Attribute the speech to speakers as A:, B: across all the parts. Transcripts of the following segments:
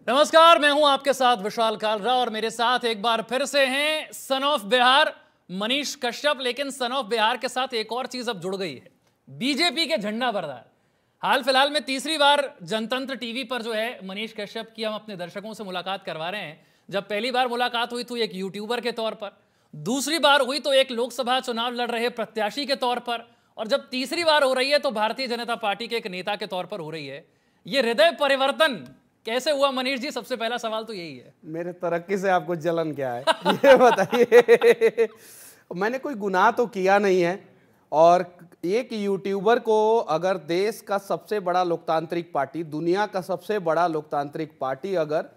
A: नमस्कार, मैं हूं आपके साथ विशाल कालरा और मेरे साथ एक बार फिर से हैं सन ऑफ बिहार मनीष कश्यप। लेकिन सन ऑफ बिहार के साथ एक और चीज अब जुड़ गई है, बीजेपी के झंडा बरदार। हाल फिलहाल में तीसरी बार जनतंत्र टीवी पर जो है मनीष कश्यप की हम अपने दर्शकों से मुलाकात करवा रहे हैं। जब पहली बार मुलाकात हुई तो एक यूट्यूबर के तौर पर, दूसरी बार हुई तो एक लोकसभा चुनाव लड़ रहे प्रत्याशी के तौर पर, और जब तीसरी बार हो रही है तो भारतीय जनता पार्टी के एक नेता के तौर पर हो रही है। ये हृदय परिवर्तन कैसे हुआ मनीष जी? सबसे पहला सवाल तो यही है।
B: मेरे तरक्की से आपको जलन क्या है ये बताइए। मैंने कोई गुनाह तो किया नहीं है, और एक यूट्यूबर को अगर देश का सबसे बड़ा लोकतांत्रिक पार्टी, दुनिया का सबसे बड़ा लोकतांत्रिक पार्टी अगर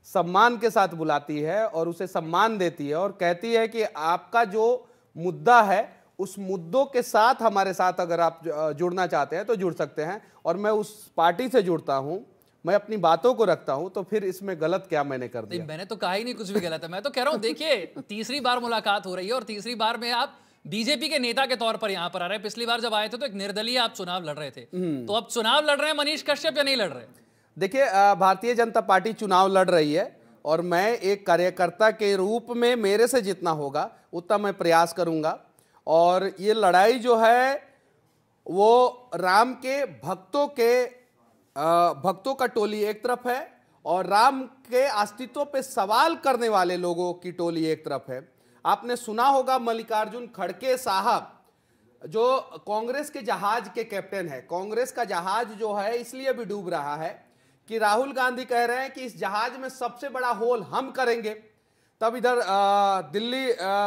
B: सम्मान के साथ बुलाती है और उसे सम्मान देती है और कहती है कि आपका जो मुद्दा है उस मुद्दों के साथ हमारे साथ अगर आप जुड़ना चाहते हैं तो जुड़ सकते हैं, और मैं उस पार्टी से जुड़ता हूं, मैं अपनी बातों को रखता हूं, तो फिर इसमें गलत क्या मैंने कर दिया?
A: मैंने तो कहा ही नहीं कुछ भी गलत है। मैं तो कह रहा हूं, देखिए तीसरी बार मुलाकात हो रही है और तीसरी बार में आप बीजेपी के नेता के तौर पर यहां पर आ रहे हैं। पिछली बार जब आए थे तो एक निर्दलीय आप चुनाव लड़ रहे थे, तो अब चुनाव लड़ रहे हैं मनीष कश्यप या नहीं लड़ रहे?
B: देखिए, भारतीय जनता पार्टी चुनाव लड़ रही है और मैं एक कार्यकर्ता के रूप में मेरे से जितना होगा उतना मैं प्रयास करूंगा। और ये लड़ाई जो है वो राम के भक्तों का टोली एक तरफ है और राम के अस्तित्व पे सवाल करने वाले लोगों की टोली एक तरफ है। आपने सुना होगा मल्लिकार्जुन खड़गे साहब जो कांग्रेस के जहाज के कैप्टन है। कांग्रेस का जहाज जो है इसलिए भी डूब रहा है कि राहुल गांधी कह रहे हैं कि इस जहाज में सबसे बड़ा होल हम करेंगे। तब इधर दिल्ली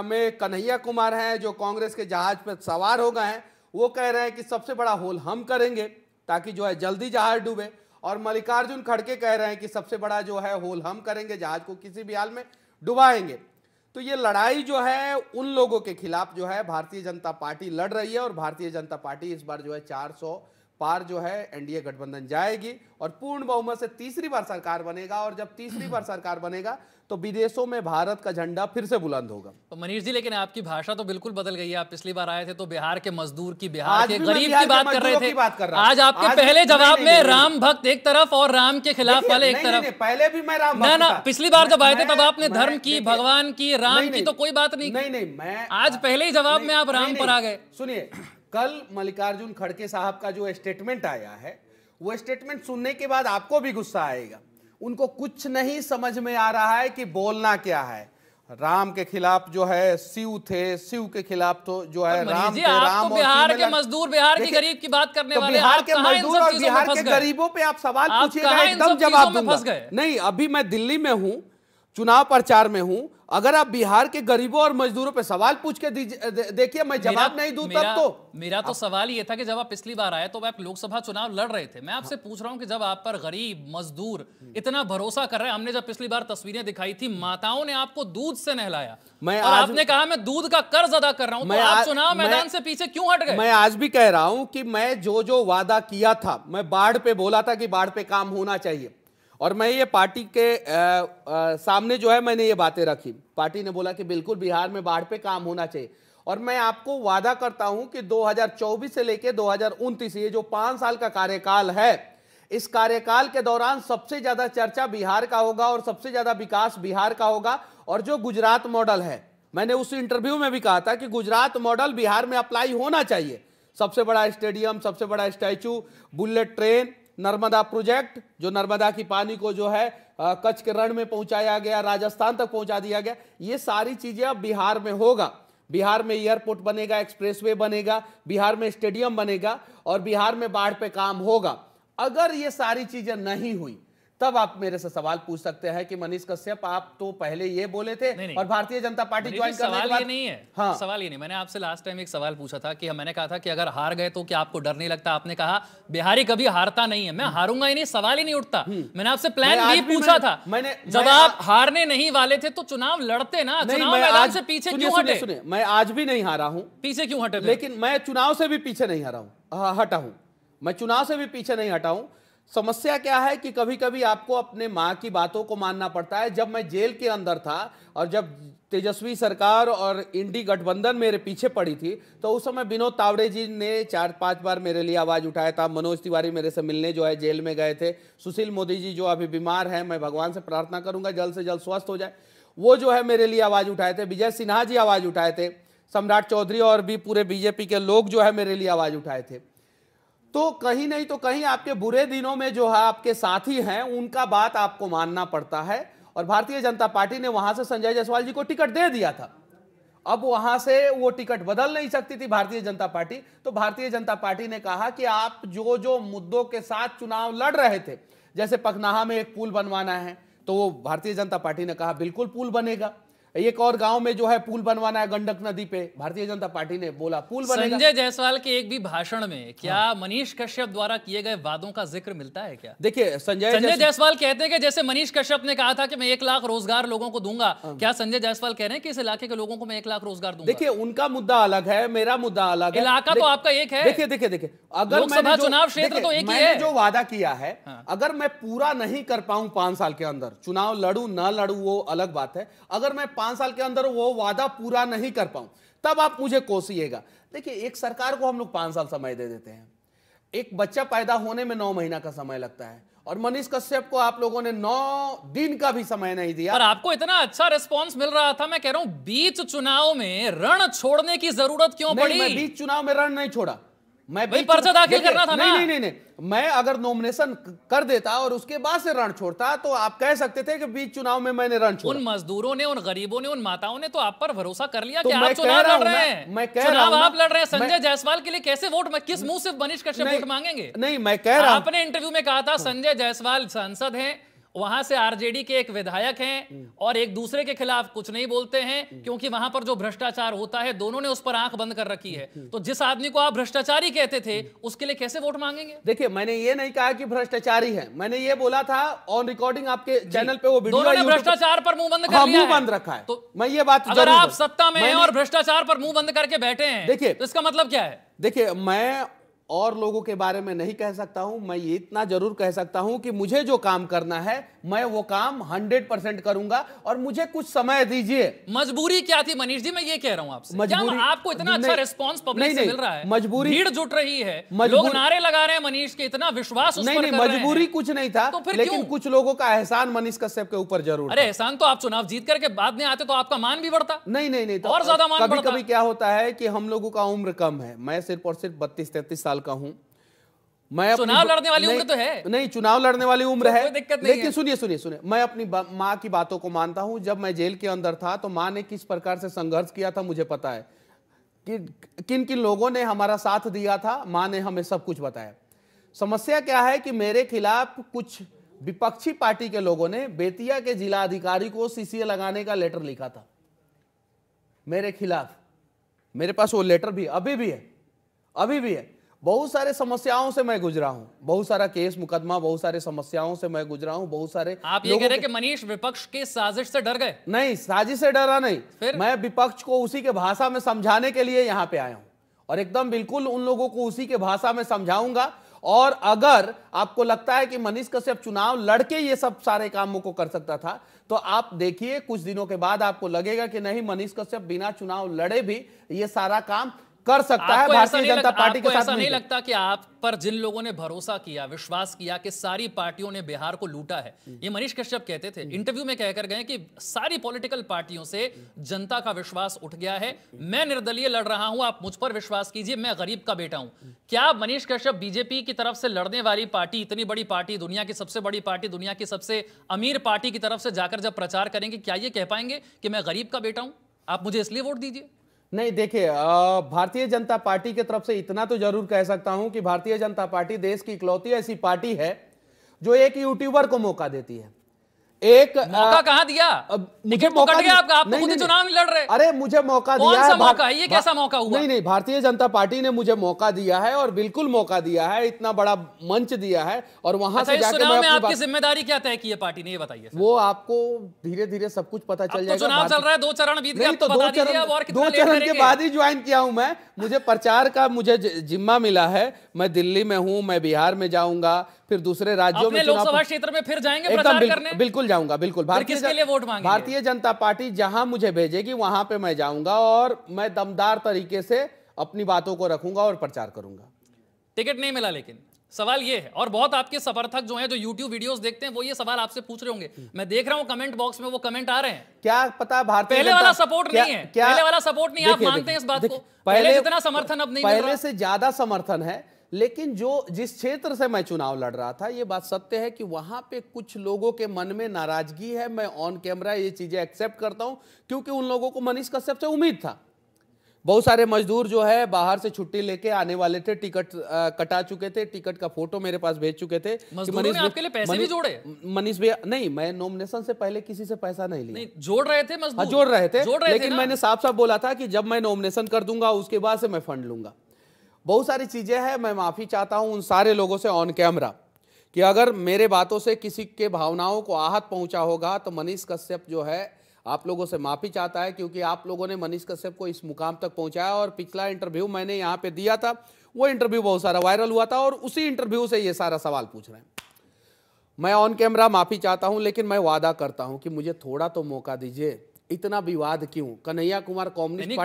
B: में कन्हैया कुमार हैं जो कांग्रेस के जहाज पर सवार हो गए हैं, वो कह रहे हैं कि सबसे बड़ा होल हम करेंगे ताकि जो है जल्दी जहाज डूबे। और मल्लिकार्जुन खड़गे कह रहे हैं कि सबसे बड़ा जो है होल हम करेंगे, जहाज को किसी भी हाल में डुबाएंगे। तो ये लड़ाई जो है उन लोगों के खिलाफ जो है भारतीय जनता पार्टी लड़ रही है, और भारतीय जनता पार्टी इस बार जो है 400 पार जो है एनडीए गठबंधन जाएगी और पूर्ण बहुमत से तीसरी बार सरकार बनेगा। और जब तीसरी बार सरकार बनेगा तो विदेशों में भारत का झंडा फिर से बुलंद होगा।
A: तो मनीष जी, लेकिन आपकी भाषा तो बिल्कुल बदल गई है। आप पिछली बार आए थे तो बिहार के मजदूर की, बिहार के गरीब की बात कर रहे थे। आज आपके पहले जवाब में राम भक्त एक तरफ और राम के खिलाफ वाले एक तरफ।
B: पहले भी मैं राम
A: ना, पिछली बार जब आए थे तब आपने धर्म की, भगवान की, राम की तो कोई बात नहीं।
B: नहीं, मैं
A: आज पहले ही जवाब में आप राम पर आ गए।
B: सुनिए, कल मल्लिकार्जुन खड़गे साहब का जो स्टेटमेंट आया है वो स्टेटमेंट सुनने के बाद आपको भी गुस्सा आएगा। उनको कुछ नहीं समझ में आ रहा है कि बोलना क्या है। राम के खिलाफ जो है शिव थे, शिव के खिलाफ तो जो है राम थे। राम
A: तो बिहार के मजदूर, बिहार के गरीब की बात करने वाले,
B: बिहार के मजदूर और बिहार के गरीबों पे आप सवाल पूछिएगा, एकदम जवाब दूंगा। नहीं, अभी मैं दिल्ली में हूं, चुनाव प्रचार में हूं। अगर आप बिहार के गरीबों और मजदूरों पे सवाल पूछ के देखिए, मैं जवाब नहीं दूं तब तो।
A: मेरा तो सवाल ये था कि जब आप पिछली बार आए तो आप लोकसभा चुनाव लड़ रहे थे। मैं आपसे पूछ रहा हूं कि जब आप पर गरीब मजदूर इतना भरोसा कर रहे हैं, हमने जब पिछली बार तस्वीरें दिखाई थी, माताओं ने आपको दूध से नहलाया और आपने कहा मैं दूध का कर्ज अदा कर रहा हूं, तो आप चुनाव मैदान से पीछे क्यों हट गए?
B: मैं आज भी कह रहा हूं कि मैं जो वादा किया था, मैं बाढ़ पे बोला था कि बाढ़ पे काम होना चाहिए, और मैं ये पार्टी के सामने जो है मैंने ये बातें रखी। पार्टी ने बोला कि बिल्कुल बिहार में बाढ़ पे काम होना चाहिए। और मैं आपको वादा करता हूं कि 2024 से लेकर 2029 ये जो 5 साल का कार्यकाल है, इस कार्यकाल के दौरान सबसे ज्यादा चर्चा बिहार का होगा और सबसे ज्यादा विकास बिहार का होगा। और जो गुजरात मॉडल है, मैंने उस इंटरव्यू में भी कहा था कि गुजरात मॉडल बिहार में अप्लाई होना चाहिए। सबसे बड़ा स्टेडियम, सबसे बड़ा statue, bullet train, Narmada project, जो नर्मदा की पानी को जो है कच्छ के रण में पहुंचाया गया, राजस्थान तक पहुंचा दिया गया, ये सारी चीजें अब बिहार में होगा। बिहार में एयरपोर्ट बनेगा, एक्सप्रेसवे बनेगा, बिहार में स्टेडियम बनेगा और बिहार में बाढ़ पे काम होगा। अगर ये सारी चीजें नहीं हुई तब आप मेरे से सवाल पूछ सकते हैं कि मनीष कश्यप आप तो पहले ये बोले थे
A: नहीं,
B: और भारतीय जनता पार्टी ज्वाइन करने के बाद।
A: ये नहीं है,
B: हाँ,
A: सवाल ये नहीं। मैंने आपसे लास्ट टाइम एक सवाल पूछा था कि मैंने कहा था कि अगर हार गए तो क्या आपको डर नहीं लगता? आपने कहा बिहारी कभी हारता नहीं है। मैं हारूंगा ही नहीं, सवाल ही नहीं उठता। मैंने आपसे प्लान भी पूछा था। जब आप हारने नहीं वाले थे तो चुनाव लड़ते ना, चुनाव मैदान से पीछे क्यों हटे?
B: सुनिए, मैं आज भी नहीं हारा हूं।
A: पीछे क्यों हटे?
B: लेकिन मैं चुनाव से भी पीछे नहीं हटा हूं। मैं चुनाव से भी पीछे नहीं हटा हूं। समस्या क्या है कि कभी कभी आपको अपने माँ की बातों को मानना पड़ता है। जब मैं जेल के अंदर था और जब तेजस्वी सरकार और इंडी गठबंधन मेरे पीछे पड़ी थी, तो उस समय विनोद तावड़े जी ने 4-5 बार मेरे लिए आवाज उठाया था। मनोज तिवारी मेरे से मिलने जो है जेल में गए थे। सुशील मोदी जी जो अभी बीमार हैं, मैं भगवान से प्रार्थना करूंगा जल्द से जल्द स्वस्थ हो जाए, वो जो है मेरे लिए आवाज उठाए थे। विजय सिन्हा जी आवाज उठाए थे। सम्राट चौधरी और भी पूरे बीजेपी के लोग जो है मेरे लिए आवाज उठाए थे। तो कहीं नहीं तो कहीं आपके बुरे दिनों में जो है आपके साथी हैं, उनका बात आपको मानना पड़ता है। और भारतीय जनता पार्टी ने वहां से संजय जायसवाल जी को टिकट दे दिया था। अब वहां से वो टिकट बदल नहीं सकती थी भारतीय जनता पार्टी। तो भारतीय जनता पार्टी ने कहा कि आप जो जो मुद्दों के साथ चुनाव लड़ रहे थे, जैसे पखनाहा में एक पुल बनवाना है, तो वो भारतीय जनता पार्टी ने कहा बिल्कुल पुल बनेगा। एक और गांव में जो है पुल बनवाना है गंडक नदी पे, भारतीय जनता पार्टी ने बोला पुल बनेगा।
A: संजय जायसवाल के एक भी भाषण में क्या मनीष कश्यप द्वारा किए गए वादों का जिक्र मिलता है क्या?
B: देखिए संजय
A: जायसवाल कहते हैं कि जैसे मनीष कश्यप ने कहा था कि मैं 1 लाख रोजगार लोगों को दूंगा, क्या संजय जायसवाल कह रहे हैं कि इस इलाके के लोगों को मैं 1 लाख रोजगार दूंगा?
B: देखिए उनका मुद्दा अलग है, मेरा मुद्दा अलग है।
A: इलाका तो आपका एक है।
B: देखिए अगर
A: लोकसभा चुनाव क्षेत्र तो एक ही है।
B: जो वादा किया है, अगर मैं पूरा नहीं कर पाऊं 5 साल के अंदर, चुनाव लड़ू ना लड़ू वो अलग बात है। अगर मैं 5 साल के अंदर वो वादा पूरा नहीं कर पाऊं, तब आप मुझे कोसिएगा। देखिए एक सरकार को हम लोग 5 साल समय दे देते हैं, एक बच्चा पैदा होने में 9 महीना का समय लगता है, और मनीष कश्यप को आप लोगों ने 9 दिन का भी समय नहीं दिया।
A: पर आपको इतना अच्छा रिस्पांस मिल रहा था। मैं कह रहा हूं बीच चुनाव में रण छोड़ने की जरूरत क्यों पड़ी?
B: मैं बीच चुनाव में रण नहीं छोड़ा, मैं
A: पर्चा दाखिल करना था ना।
B: नहीं, मैं अगर नॉमिनेशन कर देता और उसके बाद से रण छोड़ता तो आप कह सकते थे कि बीच चुनाव में मैंने रण छोड़ा।
A: उन मजदूरों ने, उन गरीबों ने, उन माताओं ने तो आप पर भरोसा कर लिया
B: तो
A: कि आप चुनाव लड़ रहे हैं। चुनाव आप लड़ रहे हैं। संजय
B: मैं,
A: जायसवाल के लिए कैसे वोट, किस मुंह से मनीष कश्यप वोट मांगेंगे?
B: नहीं मैं कह रहा हूं,
A: आपने इंटरव्यू में कहा था संजय जायसवाल सांसद हैं, वहां से आरजेडी के एक विधायक हैं और एक दूसरे के खिलाफ कुछ नहीं बोलते हैं क्योंकि वहां पर जो भ्रष्टाचार होता है दोनों ने उस पर आंख बंद कर रखी है। तो जिस आदमी को आप भ्रष्टाचारी कहते थे उसके लिए कैसे वोट मांगेंगे?
B: देखिए मैंने ये नहीं कहा कि भ्रष्टाचारी है, मैंने ये बोला था ऑन रिकॉर्डिंग आपके चैनल पे वो वीडियो।
A: दोनों ने भ्रष्टाचार पर मुंह बंद कर लिया है।
B: मुंह बंद रखा है।
A: तो
B: मैं ये बात,
A: अगर आप सत्ता में हैं और भ्रष्टाचार पर मुंह बंद करके बैठे हैं,
B: देखिए
A: तो इसका मतलब क्या है?
B: देखिए मैं और लोगों के बारे में नहीं कह सकता हूं, मैं ये इतना जरूर कह सकता हूं कि मुझे जो काम करना है मैं वो काम 100% करूंगा, और मुझे कुछ समय दीजिए।
A: मजबूरी क्या थी मनीष जी? मैं ये कह रहा हूं आपसे, क्या आपको इतना अच्छा रिस्पांस पब्लिक से मिल रहा है?
B: मजबूरी,
A: भीड़ जुट रही है, लोग नारे लगा रहे हैं मनीष के, इतना विश्वास उस पर कर रहे हैं।
B: मजबूरी कुछ नहीं था,
A: तो
B: लेकिन कुछ लोगों का एहसान मनीष कश्यप के ऊपर जरूर।
A: अरे एहसान तो आप चुनाव जीत करके बाद में आते तो आपका मान भी बढ़ता।
B: नहीं
A: और ज्यादा मान बढ़ता।
B: कभी कभी क्या होता है कि हम लोगों का उम्र कम है, मैं सिर्फ और सिर्फ 32-33 साल का हूं। मैं
A: चुनाव लड़ने वाली उम्र तो है
B: नहीं, चुनाव लड़ने वाली उम्र है, लेकिन
A: सुनिए
B: सुनिए, मैं अपनी माँ की बातों को मानता हूं। जब मैं जेल के अंदर था तो माँ ने किस प्रकार से संघर्ष किया था मुझे पता है, कि किन किन लोगों ने हमारा साथ दिया था। माँ ने हमें सब कुछ बताया। समस्या क्या है कि मेरे खिलाफ कुछ विपक्षी पार्टी के लोगों ने बेतिया के जिला अधिकारी को सीसीए लगाने का लेटर लिखा था मेरे खिलाफ। मेरे पास वो लेटर भी अभी भी है। बहुत सारे समस्याओं से मैं गुजरा हूं, बहुत सारा केस मुकदमा, बहुत सारे समस्याओं से मैं गुजरा हूं, बहुत सारे।
A: आप ये कह रहे हैं कि मनीष विपक्ष की साजिश से डर गए?
B: नहीं, साजिश से डरा नहीं, मैं विपक्ष को उसी के भाषा में समझाने के लिए यहां पे आया हूं, और एकदम बिल्कुल उन लोगों को उसी के भाषा में समझाऊंगा। और अगर आपको लगता है कि मनीष कश्यप चुनाव लड़के ये सब सारे कामों को कर सकता था, तो आप देखिए कुछ दिनों के बाद आपको लगेगा कि नहीं, मनीष कश्यप बिना चुनाव लड़े भी ये सारा काम कर सकता है भारतीय जनता पार्टी के साथ।
A: ऐसा नहीं लगता कि आप पर जिन लोगों ने भरोसा किया, विश्वास किया कि सारी पार्टियों ने बिहार को लूटा है, ये मनीष कश्यप कहते थे, इंटरव्यू में कहकर गए कि सारी पॉलिटिकल पार्टियों से जनता का विश्वास उठ गया है, मैं निर्दलीय लड़ रहा हूं, आप मुझ पर विश्वास कीजिए, मैं गरीब का बेटा हूं। क्या मनीष कश्यप बीजेपी की तरफ से लड़ने वाली पार्टी, इतनी बड़ी पार्टी, दुनिया की सबसे बड़ी पार्टी, दुनिया की सबसे अमीर पार्टी की तरफ से जाकर जब प्रचार करेंगे, क्या ये कह पाएंगे कि मैं गरीब का बेटा हूं, आप मुझे इसलिए वोट दीजिए?
B: नहीं, देखिए भारतीय जनता पार्टी की तरफ से इतना तो जरूर कह सकता हूं कि भारतीय जनता पार्टी देश की इकलौती ऐसी पार्टी है जो एक यूट्यूबर को मौका देती है। एक
A: मौका कहां दिया?
B: मुझे मौका
A: दिया आप तो खुद चुनाव नहीं लड़ रहे।
B: अरे मुझे मौका दिया
A: कौन सा मौका है? ये कैसा मौका हुआ?
B: नहीं, भारतीय जनता पार्टी ने मुझे मौका दिया है, और बिल्कुल मौका दिया है, इतना बड़ा मंच दिया है, और वहां से जाकर
A: चुनाव में आपकी जिम्मेदारी क्या तय की है पार्टी ने, ये बताइए।
B: वो आपको धीरे धीरे सब कुछ पता चल जाएगा।
A: चुनाव चल रहा है, 2 चरण बीत गए,
B: तो 2 चरण के बाद ही ज्वाइन किया हूं मैं। मुझे प्रचार का मुझे जिम्मा मिला है, मैं दिल्ली में हूं, मैं बिहार में जाऊंगा, फिर दूसरे राज्यों में
A: लोकसभा क्षेत्र में फिर जाएंगे प्रचार करने?
B: बिल्कुल जाऊंगा, बिल्कुल।
A: किसके लिए वोट मांगेंगे?
B: भारतीय जनता पार्टी जहां मुझे भेजेगी वहां पे मैं जाऊंगा और मैं दमदार तरीके से अपनी बातों को रखूंगा और प्रचार करूंगा।
A: टिकट नहीं मिला, लेकिन सवाल ये है, और बहुत आपके समर्थक जो हैं, जो YouTube वीडियोस देखते हैं, वो ये सवाल आपसे पूछ रहे होंगे। मैं देख रहा हूं कमेंट बॉक्स में वो कमेंट आ रहे हैं,
B: क्या पता भारतीय
A: पहले वाला सपोर्ट नहीं है, पहले वाला सपोर्ट नहीं, आप मानते हैं इस बात को? पहले जितना समर्थन अब नहीं मिल रहा,
B: पहले से ज्यादा समर्थन है। लेकिन जिस क्षेत्र से मैं चुनाव लड़ रहा था, ये बात सत्य है कि वहां पे कुछ लोगों के मन में नाराजगी है। मैं ऑन कैमरा ये चीजें एक्सेप्ट करता हूं, क्योंकि उन लोगों को मनीष कश्यप से उम्मीद था। बहुत सारे मजदूर जो है बाहर से छुट्टी लेके आने वाले थे, टिकट कटा चुके थे, टिकट का फोटो मेरे पास भेज चुके थे।
A: मजदूरों ने आपके लिए पैसे भी जोड़े?
B: मनीष भैया नहीं, मैं नॉमिनेशन से पहले किसी से पैसा नहीं लिया।
A: नहीं, जोड़ रहे थे मजदूर?
B: हाँ, जोड़ रहे थे, लेकिन
A: थे
B: मैंने साफ साफ बोला था कि जब मैं नॉमिनेशन कर दूंगा उसके बाद से मैं फंड लूंगा। बहुत सारी चीजें हैं, मैं माफी चाहता हूं उन सारे लोगों से ऑन कैमरा कि अगर मेरे बातों से किसी के भावनाओं को आहत पहुंचा होगा तो मनीष कश्यप जो है आप लोगों से माफी चाहता है, क्योंकि आप लोगों ने मनीष कश्यप को इस मुकाम तक पहुंचाया। और पिछला इंटरव्यू मैंने यहाँ पे दिया था, वो इंटरव्यू बहुत सारा वायरल हुआ था और उसी इंटरव्यू से ये सारा सवाल पूछ रहे हैं। मैं ऑन कैमरा माफी चाहता हूं, लेकिन मैं वादा करता हूं कि मुझे थोड़ा तो मौका दीजिए। इतना विवाद क्यों? कन्हैया कुमार कम्युनिस्ट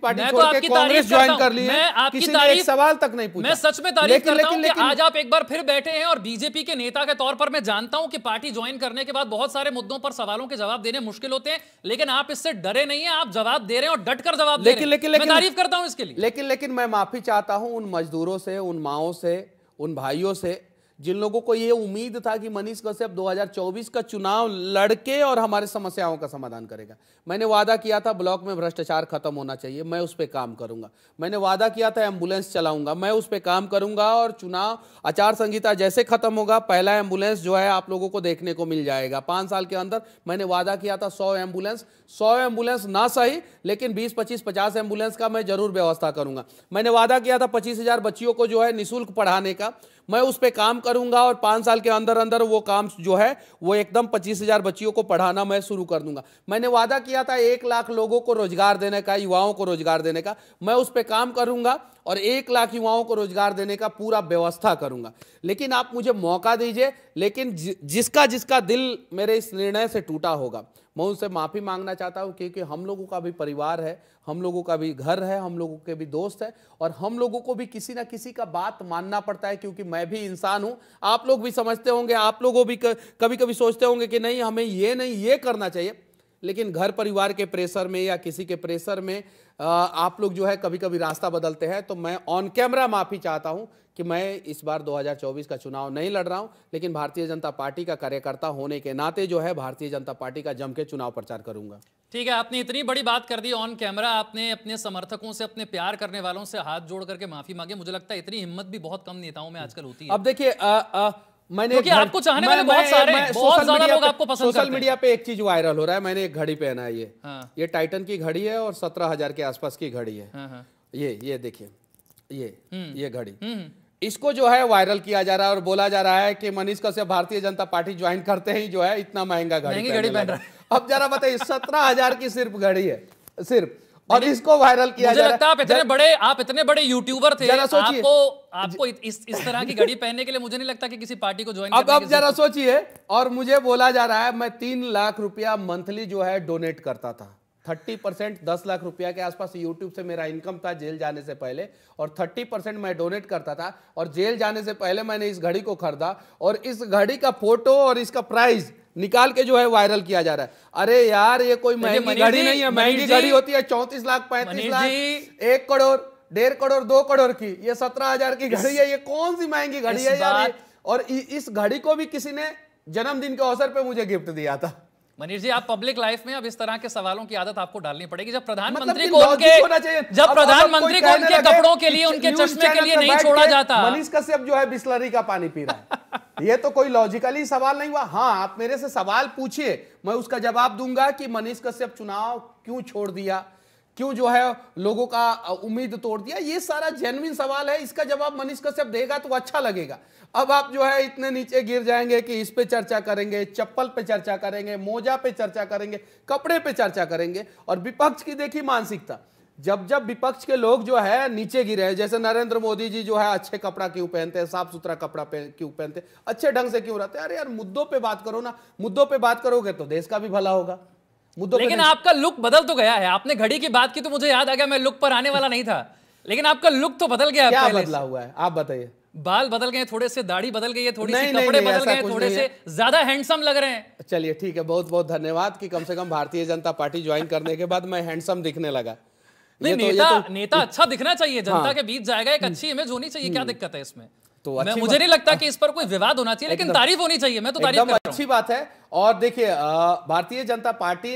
B: पार्टी छोड़ के कांग्रेस ज्वाइन कर लिए, किसी ने एक सवाल तक नहीं पूछा।
A: मैं सच में तारीफ करता हूं कि आज आप एक बार फिर बैठे हैं, और बीजेपी के नेता के तौर पर मैं जानता हूं कि पार्टी ज्वाइन करने के बाद बहुत सारे मुद्दों पर सवालों के जवाब देने मुश्किल होते हैं, लेकिन आप इससे डरे नहीं है, आप जवाब दे रहे हैं और डटकर जवाब दे रहे हैं। मैं तारीफ करता हूं इसके लिए।
B: लेकिन मैं माफी चाहता हूं उन मजदूरों से, उन माओं से, उन भाइयों से जिन लोगों को यह उम्मीद था कि मनीष कश्यप 2024 का चुनाव लड़के और हमारे समस्याओं का समाधान करेगा। मैंने वादा किया था ब्लॉक में भ्रष्टाचार खत्म होना चाहिए, मैं उस पर काम करूंगा। मैंने वादा किया था एम्बुलेंस चलाऊंगा, मैं उस पर काम करूंगा। और चुनाव आचार संहिता जैसे खत्म होगा, पहला एम्बुलेंस जो है आप लोगों को देखने को मिल जाएगा 5 साल के अंदर। मैंने वादा किया था 100 एम्बुलेंस ना सही, लेकिन 20, 25, 50 एम्बुलेंस का मैं जरूर व्यवस्था करूंगा। मैंने वादा किया था 25,000 बच्चियों को जो है निःशुल्क पढ़ाने का, मैं उस पर काम करूंगा। और 5 साल के अंदर अंदर वो काम जो है वो एकदम 25,000 बच्चियों को पढ़ाना मैं शुरू कर दूंगा। मैंने वादा किया था 1 लाख लोगों को रोजगार देने का, युवाओं को रोजगार देने का, मैं उस पर काम करूंगा और 1 लाख युवाओं को रोजगार देने का पूरा व्यवस्था करूंगा। लेकिन आप मुझे मौका दीजिए। लेकिन जिसका जिसका दिल मेरे इस निर्णय से टूटा होगा, मैं उनसे माफी मांगना चाहता हूं, क्योंकि हम लोगों का भी परिवार है, हम लोगों का भी घर है, हम लोगों के भी दोस्त है, और हम लोगों को भी किसी ना किसी का बात मानना पड़ता है, क्योंकि मैं भी इंसान हूं। आप लोग भी समझते होंगे, आप लोगों भी कभी कभी सोचते होंगे कि नहीं हमें ये नहीं ये करना चाहिए, लेकिन घर परिवार के प्रेशर में या किसी के प्रेशर में आप लोग जो है कभी कभी रास्ता बदलते हैं। तो मैं ऑन कैमरा माफी चाहता हूं कि मैं इस बार 2024 का चुनाव नहीं लड़ रहा हूं, लेकिन भारतीय जनता पार्टी का कार्यकर्ता होने के नाते जो है भारतीय जनता पार्टी का जम के चुनाव प्रचार करूंगा।
A: ठीक है, आपने इतनी बड़ी बात कर दी ऑन कैमरा, आपने अपने समर्थकों से, अपने प्यार करने वालों से हाथ जोड़ करके माफी मांगी। मुझे लगता है इतनी हिम्मत भी बहुत कम नेताओं में आजकल होती है।
B: अब देखिए मैंने,
A: क्योंकि आपको चाहने वाले बहुत सारे हैं, बहुत ज्यादा लोग आपको पसंद करते हैं।
B: सोशल मीडिया पे एक चीज वायरल हो रहा है, मैंने एक घड़ी पहना है, ये टाइटन की घड़ी है और 17,000 के आसपास की घड़ी है। ये देखिए, ये घड़ी, इसको जो है वायरल किया जा रहा है और बोला जा रहा है कि मनीष कश्यप भारतीय जनता पार्टी ज्वाइन करते ही जो है इतना महंगा घड़ी पहन रहा है। अब जरा बताइए, 17,000 की सिर्फ घड़ी है सिर्फ, और इसको वायरल किया जा रहा है।
A: आप इतने बड़े यूट्यूबर थे, आपको इस तरह की घड़ी पहनने के लिए मुझे नहीं लगता कि किसी पार्टी को ज्वाइन करने
B: अब जरा सोचिए। और मुझे बोला जा रहा है मैं 3 लाख रुपया मंथली जो है डोनेट करता था। 30% 10 लाख रुपया के आसपास यूट्यूब से मेरा इनकम था जेल जाने से पहले, और 30% मैं डोनेट करता था। और जेल जाने से पहले मैंने इस घड़ी को खरीदा, और इस घड़ी का फोटो और इसका प्राइस निकाल के जो है वायरल किया जा रहा है। अरे यार, ये कोई महंगी घड़ी नहीं है। महंगी घड़ी होती है 34 लाख, 35 लाख, 1 करोड़, 1.5 करोड़, 2 करोड़ की। ये 17,000 की घड़ी है। ये कौन सी महंगी घड़ी है यार? और इस घड़ी को भी किसी ने जन्मदिन के अवसर पे मुझे गिफ्ट दिया था।
A: मनीष जी, आप पब्लिक लाइफ में अब इस तरह के सवालों की आदत आपको डालनी पड़ेगी। जब प्रधानमंत्री
B: को उनके
A: कपड़ों के लिए, उनके चश्मे के लिए नहीं छोड़ा जाता,
B: मनीष कश्यप जो है बिस्लरी का पानी पी रहा है, ये तो कोई लॉजिकली सवाल नहीं हुआ। हाँ, आप मेरे से सवाल पूछिए, मैं उसका जवाब दूंगा कि मनीष कश्यप चुनाव क्यों छोड़ दिया, क्यों जो है लोगों का उम्मीद तोड़ दिया। ये सारा जेन्युइन सवाल है, इसका जवाब मनीष कश्यप देगा तो अच्छा लगेगा। अब आप जो है इतने नीचे गिर जाएंगे कि इस पे चर्चा करेंगे, चप्पल पे चर्चा करेंगे, मोजा पे चर्चा करेंगे, कपड़े पे चर्चा करेंगे। और विपक्ष की देखिए मानसिकता, जब जब विपक्ष के लोग जो है नीचे गिरे, जैसे नरेंद्र मोदी जी जो है अच्छे कपड़ा क्यों पहनते हैं, साफ सुथरा कपड़ा क्यों पहनते हैं, अच्छे ढंग से क्यों रहते हैं, अरे यार मुद्दों पे बात करो ना, मुद्दों पे बात करोगे तो देश का भी भला होगा। मुद्दों
A: लेकिन आपका लुक बदल तो गया है। आपने घड़ी की बात की तो मुझे याद आ गया, मैं लुक पर आने वाला नहीं था, लेकिन आपका लुक तो बदल गया।
B: क्या बदला हुआ है आप बताइए?
A: बाल बदल गए थोड़े से, दाढ़ी बदल गई है थोड़ी सी, कपड़े बदल गए, थोड़े से ज्यादा हैंडसम लग रहे हैं।
B: चलिए ठीक है, बहुत बहुत धन्यवाद कि कम से कम भारतीय जनता पार्टी ज्वाइन करने के बाद मैं हैंडसम दिखने लगा।
A: नहीं, नेता अच्छा दिखना चाहिए, जनता के बीच जाएगा, एक अच्छी इमेज होनी चाहिए, क्या दिक्कत है इसमें? तो मुझे नहीं लगता कि इस पर कोई विवाद होना चाहिए, लेकिन तारीफ होनी चाहिए। मैं तो तारीफ कर रहा हूं।
B: अच्छी बात है। और देखिए भारतीय जनता पार्टी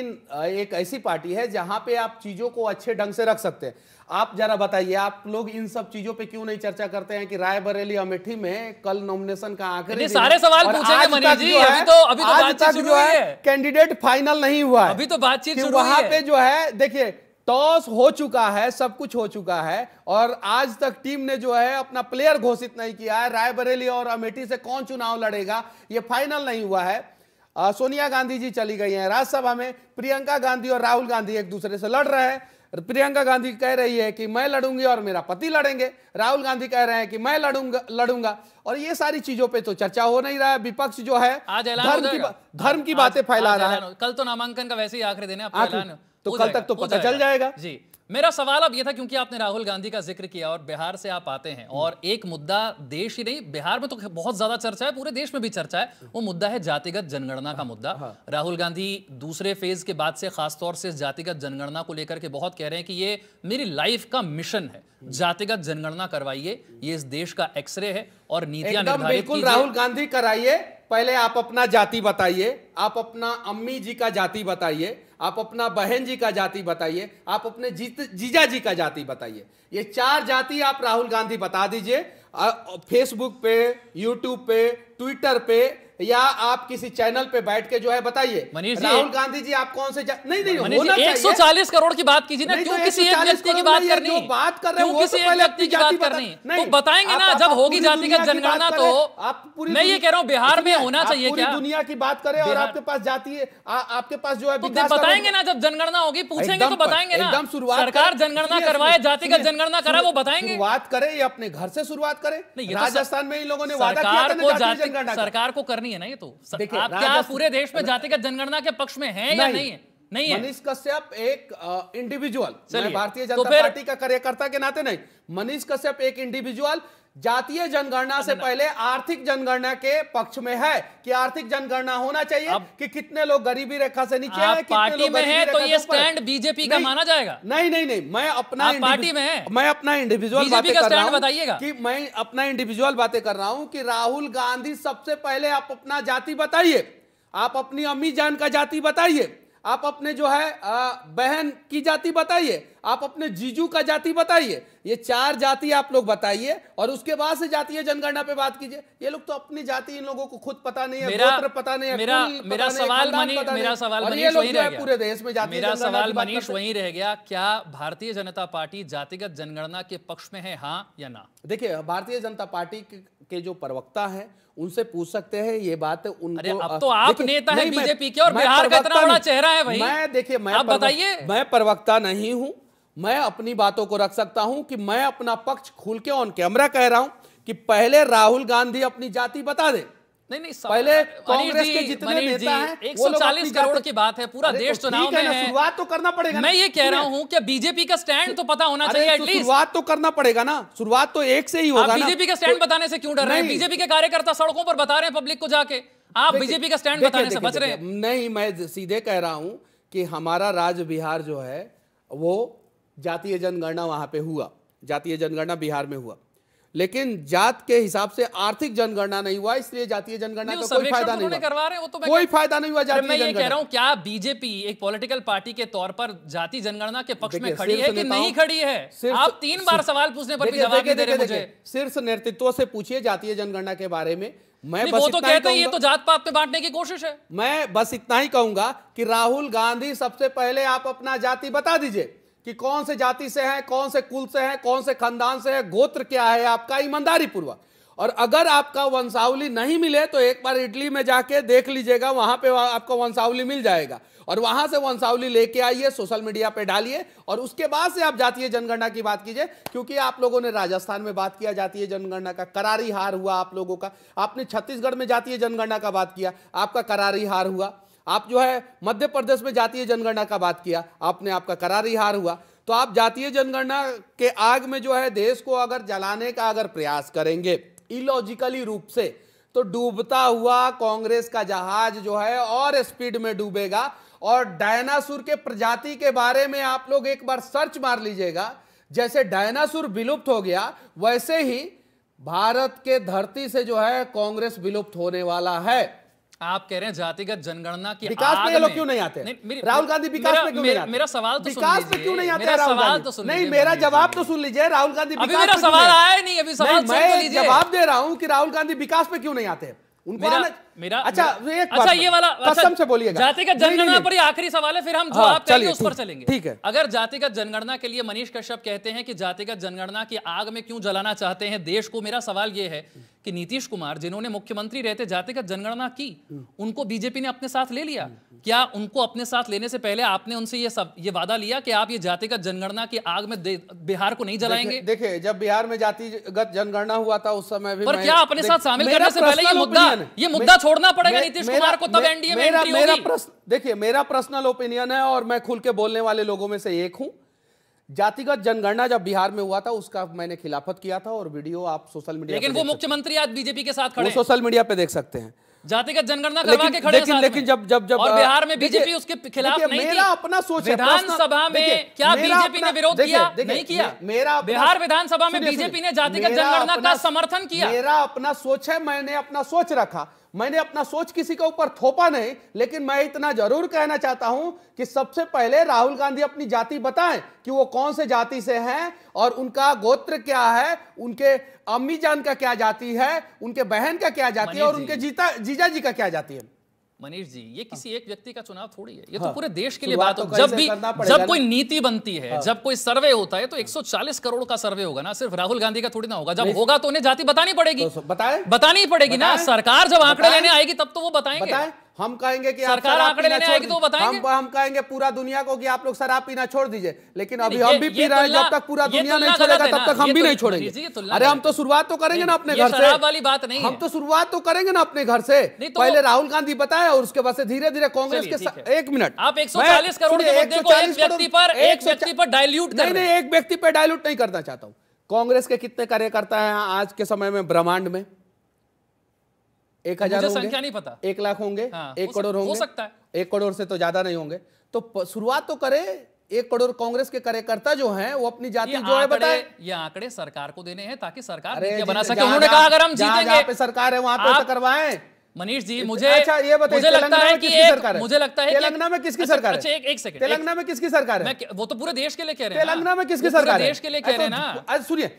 B: एक ऐसी पार्टी है जहां पे आप चीजों को अच्छे ढंग से रख सकते हैं। आप जरा बताइए, आप लोग इन सब चीजों पे क्यों नहीं चर्चा करते हैं कि रायबरेली अमेठी में कल नॉमिनेशन का आखिरी
A: सारे सवाल पूछेंगे मनीष जी। अभी तो बातचीत शुरू हुई है,
B: कैंडिडेट फाइनल नहीं हुआ है,
A: अभी तो बातचीत शुरू हुई है।
B: वहां पे जो है देखिए टॉस हो चुका है, सब कुछ हो चुका है, और आज तक टीम ने जो है अपना प्लेयर घोषित नहीं किया है। रायबरेली और अमेठी से कौन चुनाव लड़ेगा ये फाइनल नहीं हुआ है। सोनिया गांधी जी चली गई हैं राज्यसभा में, प्रियंका गांधी और राहुल गांधी एक दूसरे से लड़ रहे हैं। प्रियंका गांधी कह रही है कि मैं लड़ूंगी और मेरा पति लड़ेंगे, राहुल गांधी कह रहे हैं कि मैं लड़ूंगा, और ये सारी चीजों पे तो चर्चा हो नहीं रहा है। विपक्ष जो है
A: आज
B: धर्म की बातें फैला रहा है।
A: कल तो नामांकन का वैसे ही आखिरी दिन है,
B: तो कल तक तो पता चल जाएगा
A: जी। मेरा सवाल अब यह था, क्योंकि आपने राहुल गांधी का जिक्र किया और बिहार से आप आते हैं, और एक मुद्दा देश ही नहीं, बिहार में तो बहुत ज्यादा चर्चा है, पूरे देश में भी चर्चा है, वो मुद्दा है जातिगत जनगणना का मुद्दा। राहुल गांधी दूसरे फेज के बाद से खासतौर से जातिगत जनगणना को लेकर के बहुत कह रहे हैं कि ये मेरी लाइफ का मिशन है, जातिगत जनगणना करवाइए, ये इस देश का एक्सरे है और नीतियां निर्धारित
B: बिल्कुल राहुल गांधी कराइए। पहले आप अपना जाति बताइए, आप अपना अम्मी जी का जाति बताइए, आप अपना बहन जी का जाति बताइए, आप अपने जीजा जी का जाति बताइए। ये 4 जाति आप राहुल गांधी बता दीजिए, फेसबुक पे, यूट्यूब पे, ट्विटर पे, या आप किसी चैनल पे बैठ के जो है बताइए राहुल गांधी जी आप कौन से नहीं होना चाहिए।
A: 140 करोड़ की बात कीजिए ना, क्यों किसी एक व्यक्ति की बात करनी,
B: बात कर रहे हैं,
A: किसी एक व्यक्ति की बात करनी, तो बताएंगे ना जब होगी जातिगत जनगणना। तो मैं ये कह रहा हूँ बिहार में होना चाहिए क्या?
B: पूरी दुनिया की बात करें और आपके पास जाति, आपके पास जो है
A: बताएंगे ना, जब जनगणना होगी पूछेंगे तो बताएंगे ना। सरकार जनगणना करवाए, जातिगत जनगणना कराए, वो बताएंगे।
B: शुरुआत करे, ये अपने घर से शुरुआत करे। राजस्थान में इन लोगों ने वादा किया था
A: सरकार को करनी है ना ये, तो आप क्या पूरे देश में जातिगत जनगणना के पक्ष में हैं या नहीं है? नहीं है।
B: मनीष कश्यप एक इंडिविजुअल, मैं भारतीय जनता पार्टी का कार्यकर्ता के नाते नहीं, मनीष कश्यप एक इंडिविजुअल जातीय जनगणना से पहले आर्थिक जनगणना के पक्ष में है कि आर्थिक जनगणना होना चाहिए, कि कितने लोग गरीबी रेखा से नीचे हैं, कितने लोग
A: में हैं, तो ये स्टैंड बीजेपी का माना जाएगा?
B: नहीं, मैं अपना
A: पार्टी में है,
B: मैं अपना इंडिविजुअल बातें कर रहा हूं,
A: बताइएगा
B: कि मैं अपना इंडिविजुअल बातें कर रहा हूं कि राहुल गांधी सबसे पहले आप अपना जाति बताइए, आप अपनी अम्मी जान का जाति बताइए, आप अपने जो है बहन की जाति बताइए, आप अपने जीजू का जाति बताइए। ये 4 जाति आप लोग बताइए और उसके बाद से जातीय जनगणना पे बात कीजिए। ये लोग तो अपनी जाति इन लोगों को खुद पता नहीं है, गोत्र पता नहीं है,
A: मेरा सवाल मनीष वहीं रह गया,
B: पूरे देश में जातीय
A: मेरा सवाल मनीष वहीं रह गया, क्या भारतीय जनता पार्टी जातिगत जनगणना के पक्ष में है, हाँ या ना? देखिए
B: भारतीय जनता पार्टी के जो प्रवक्ता है उनसे पूछ सकते हैं ये बात उनको।
A: अब तो आप नेता हैं बीजेपी के और बिहार का इतना बड़ा चेहरा है भाई।
B: मैं बताइए, मैं प्रवक्ता नहीं हूं, मैं अपनी बातों को रख सकता हूं कि मैं अपना पक्ष खुल के ऑन कैमरा कह रहा हूं कि पहले राहुल गांधी अपनी जाति बता दे।
A: नहीं,
B: पहले कांग्रेस के जितने नेता हैं
A: 140 करोड़ की बात है, पूरा देश चुनाव में है,
B: शुरुआत तो करना पड़ेगा।
A: मैं ये कह रहा हूं कि बीजेपी का स्टैंड तो पता होना चाहिए एटलीस्ट।
B: शुरुआत तो करना पड़ेगा ना, शुरुआत तो एक से ही होगा ना।
A: बीजेपी का स्टैंड बताने से क्यों डर रहे हैं? बीजेपी के कार्यकर्ता सड़कों पर बता रहे हैं पब्लिक को जाके, आप बीजेपी का स्टैंड बताने से बच रहे हैं।
B: नहीं, मैं सीधे कह रहा हूं कि हमारा राज्य बिहार जो है वो जातीय जनगणना वहां पे हुआ, जातीय जनगणना बिहार में हुआ, लेकिन जात के हिसाब से आर्थिक जनगणना नहीं हुआ, इसलिए जातीय जनगणना का कोई फायदा नहीं
A: करवा रहे हैं, वो तो
B: कोई फायदा नहीं हुआ जातीय
A: जनगणना। मैं ये कह रहा हूं क्या बीजेपी एक पॉलिटिकल पार्टी के तौर पर जातीय जनगणना के पक्ष में खड़ी है कि नहीं खड़ी है? आप 3 बार सवाल पूछने पर भी जवाब नहीं दे रहे मुझे।
B: शीर्ष नेतृत्व से पूछिए जातीय जनगणना के बारे में। मैं
A: वो तो कहते हैं ये तो जात पात पे बांटने की कोशिश है।
B: मैं बस इतना ही कहूंगा कि राहुल गांधी सबसे पहले आप अपना जाति बता दीजिए कि कौन से जाति से हैं, कौन से कुल से हैं, कौन से खानदान से है, गोत्र क्या है आपका, ईमानदारी पूर्वक। और अगर आपका वंशावली नहीं मिले तो एक बार इटली में जाके देख लीजिएगा, वहां पे आपका वंशावली मिल जाएगा और वहां से वंशावली लेके आइए, सोशल मीडिया पे डालिए और उसके बाद से आप जातीय जनगणना की बात कीजिए। क्योंकि आप लोगों ने राजस्थान में बात किया जातीय जनगणना का, करारी हार हुआ आप लोगों का। आपने छत्तीसगढ़ में जातीय जनगणना का बात किया, आपका करारी हार हुआ। आप जो है मध्य प्रदेश में जातीय जनगणना का बात किया, आपका करारी हार हुआ। तो आप जातीय जनगणना के आग में जो है देश को अगर जलाने का अगर प्रयास करेंगे इलॉजिकली रूप से, तो डूबता हुआ कांग्रेस का जहाज जो है और स्पीड में डूबेगा। और डायनासोर के प्रजाति के बारे में आप लोग एक बार सर्च मार लीजिएगा, जैसे डायनासोर विलुप्त हो गया वैसे ही भारत के धरती से जो है कांग्रेस विलुप्त होने वाला है।
A: आप कह रहे हैं जातिगत जनगणना की
B: विकास पे ये लोग क्यों नहीं आते? राहुल गांधी विकास पे क्यों नहीं आते?
A: मेरा सवाल तो
B: विकास पे क्यों नहीं आते? राहुल गांधी
A: नहीं,
B: मेरा जवाब तो सुन लीजिए। राहुल गांधी
A: अभी मेरा सवाल आया नहीं, अभी सवाल सुन लीजिए।
B: मैं जवाब दे रहा हूं कि राहुल गांधी विकास पे क्यों नहीं आते उनको
A: ये वाला
B: कसम से बोलिएगा।
A: जातिगत जनगणना पर ही आखिरी सवाल है, फिर हम जवाब करेंगे उस पर चलेंगे।
B: ठीक है।
A: अगर जातिगत जनगणना के लिए मनीष कश्यप कहते हैं कि जातिगत जनगणना की आग में क्यों जलाना चाहते हैं देश को, मेरा सवाल यह है कि नीतीश कुमार जिन्होंने मुख्यमंत्री रहते जातिगत जनगणना की, उनको बीजेपी ने अपने साथ ले लिया क्या? उनको अपने साथ लेने से पहले आपने उनसे ये वादा लिया कि आप ये जातिगत जनगणना की आग में बिहार को नहीं जलाएंगे?
B: देखिए, जब बिहार में जातिगत जनगणना हुआ था उस समय भी,
A: पर क्या अपने साथ शामिल करने से पहले ये मुद्दा छोड़ना पड़ेगा नीतीश कुमार को, तब एनडीए में एंट्री होगी?
B: देखिए, मेरा पर्सनल ओपिनियन है और मैं खुल के बोलने वाले लोगों में से एक हूं। जातिगत जनगणना जब बिहार में हुआ था उसका मैंने खिलाफत किया था और वीडियो आप सोशल मीडिया,
A: लेकिन वो मुख्यमंत्री आज बीजेपी के साथ खड़े हैं,
B: सोशल मीडिया पे देख सकते हैं।
A: जातिगत जनगणना करवा के खड़े हैं,
B: लेकिन जब
A: और बिहार में बीजेपी उसके खिलाफ नहीं थी।
B: मेरा अपना सोच है,
A: विधानसभा में क्या बीजेपी ने विरोध किया? नहीं किया।
B: मेरा
A: बिहार विधानसभा में बीजेपी ने जातिगत जनगणना का समर्थन किया।
B: मेरा अपना सोच है, मैंने अपना सोच रखा, मैंने अपना सोच किसी के ऊपर थोपा नहीं। लेकिन मैं इतना जरूर कहना चाहता हूं कि सबसे पहले राहुल गांधी अपनी जाति बताएं कि वो कौन से जाति से हैं और उनका गोत्र क्या है, उनके अम्मी जान का क्या जाति है, उनके बहन का क्या जाति है और उनके जीजा जी का क्या जाति है।
A: मनीष जी, ये किसी एक व्यक्ति का चुनाव थोड़ी है, ये तो पूरे देश के लिए बात हो। जब कोई नीति बनती है, जब कोई सर्वे होता है तो 140 करोड़ का सर्वे होगा ना, सिर्फ राहुल गांधी का थोड़ी ना होगा। जब होगा तो उन्हें जाति बतानी पड़ेगी, बतानी पड़ेगी ना। सरकार जब आंकड़े लेने आएगी तब तो वो बताएंगे।
B: हम कहेंगे कि
A: सरकार आंकड़े लेने आएगी तो बताएंगे।
B: हम कहेंगे पूरा दुनिया को कि आप लोग शराब पीना छोड़ दीजिए, लेकिन अभी हम भी पी रहे हैं। जब तक पूरा दुनिया नहीं छोड़ेगा तब तक हम भी नहीं छोड़ेंगे। अरे हम तो शुरुआत तो करेंगे ना अपने घर से,
A: शराब वाली बात नहीं है।
B: हम तो शुरुआत तो करेंगे ना अपने घर से। पहले राहुल गांधी बताए और उसके बाद से धीरे धीरे कांग्रेस के साथ। एक मिनट,
A: आप 140 करोड़ के मुद्दे को एक व्यक्ति पर डाइल्यूट कर रहे हैं।
B: एक व्यक्ति पर डाइल्यूट नहीं करना चाहता हूं। कांग्रेस के कितने कार्यकर्ता हैं आज के समय में ब्रह्मांड में? 1000 होंगे,
A: संख्या नहीं पता,
B: 1 लाख होंगे, 1 करोड़ होंगे,
A: हो सकता है
B: 1 करोड़ से तो ज्यादा नहीं होंगे। तो शुरुआत तो करे। 1 करोड़ कांग्रेस के कार्यकर्ता जो हैं वो अपनी जाति जो है बताए।
A: ये आंकड़े सरकार को देने हैं ताकि सरकार नीतियां बना सके। उन्होंने कहा अगर हम जीतेंगे,
B: जहां पे सरकार है वहां पे करवाएं।
A: मनीष जी, मुझे
B: अच्छा ये बताइए,
A: मुझे लगता है कि
B: तेलंगाना में किसकी सरकार है?
A: एक सेकंड,
B: तेलंगाना में किसकी सरकार है?
A: वो तो पूरे देश के लिए कह रहे हैं।
B: तेलंगाना में किसकी सरकार है?
A: देश के लिए कह रहे हैं ना।
B: सुनिए,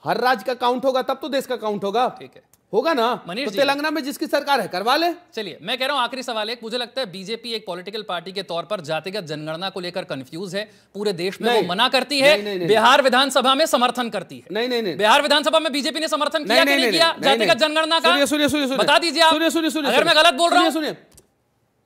B: हर राज्य का काउंट होगा तब तो देश का काउंट होगा।
A: ठीक है,
B: होगा ना।
A: मनीष
B: तो तेलंगाना में जिसकी सरकार है करवा ले।
A: चलिए, मैं कह रहा हूं आखिरी सवाल एक, मुझे लगता है बीजेपी एक पॉलिटिकल पार्टी के तौर पर जातिगत जनगणना को लेकर कंफ्यूज है। पूरे देश में वो मना करती है, बिहार विधानसभा में समर्थन करती है।
B: नहीं,
A: बिहार विधानसभा में बीजेपी ने समर्थन किया कि नहीं किया जातिगत जनगणना का?
B: सुनिए,
A: बता दीजिए आप, अगर मैं गलत बोल रहा हूं।
B: सुनिए,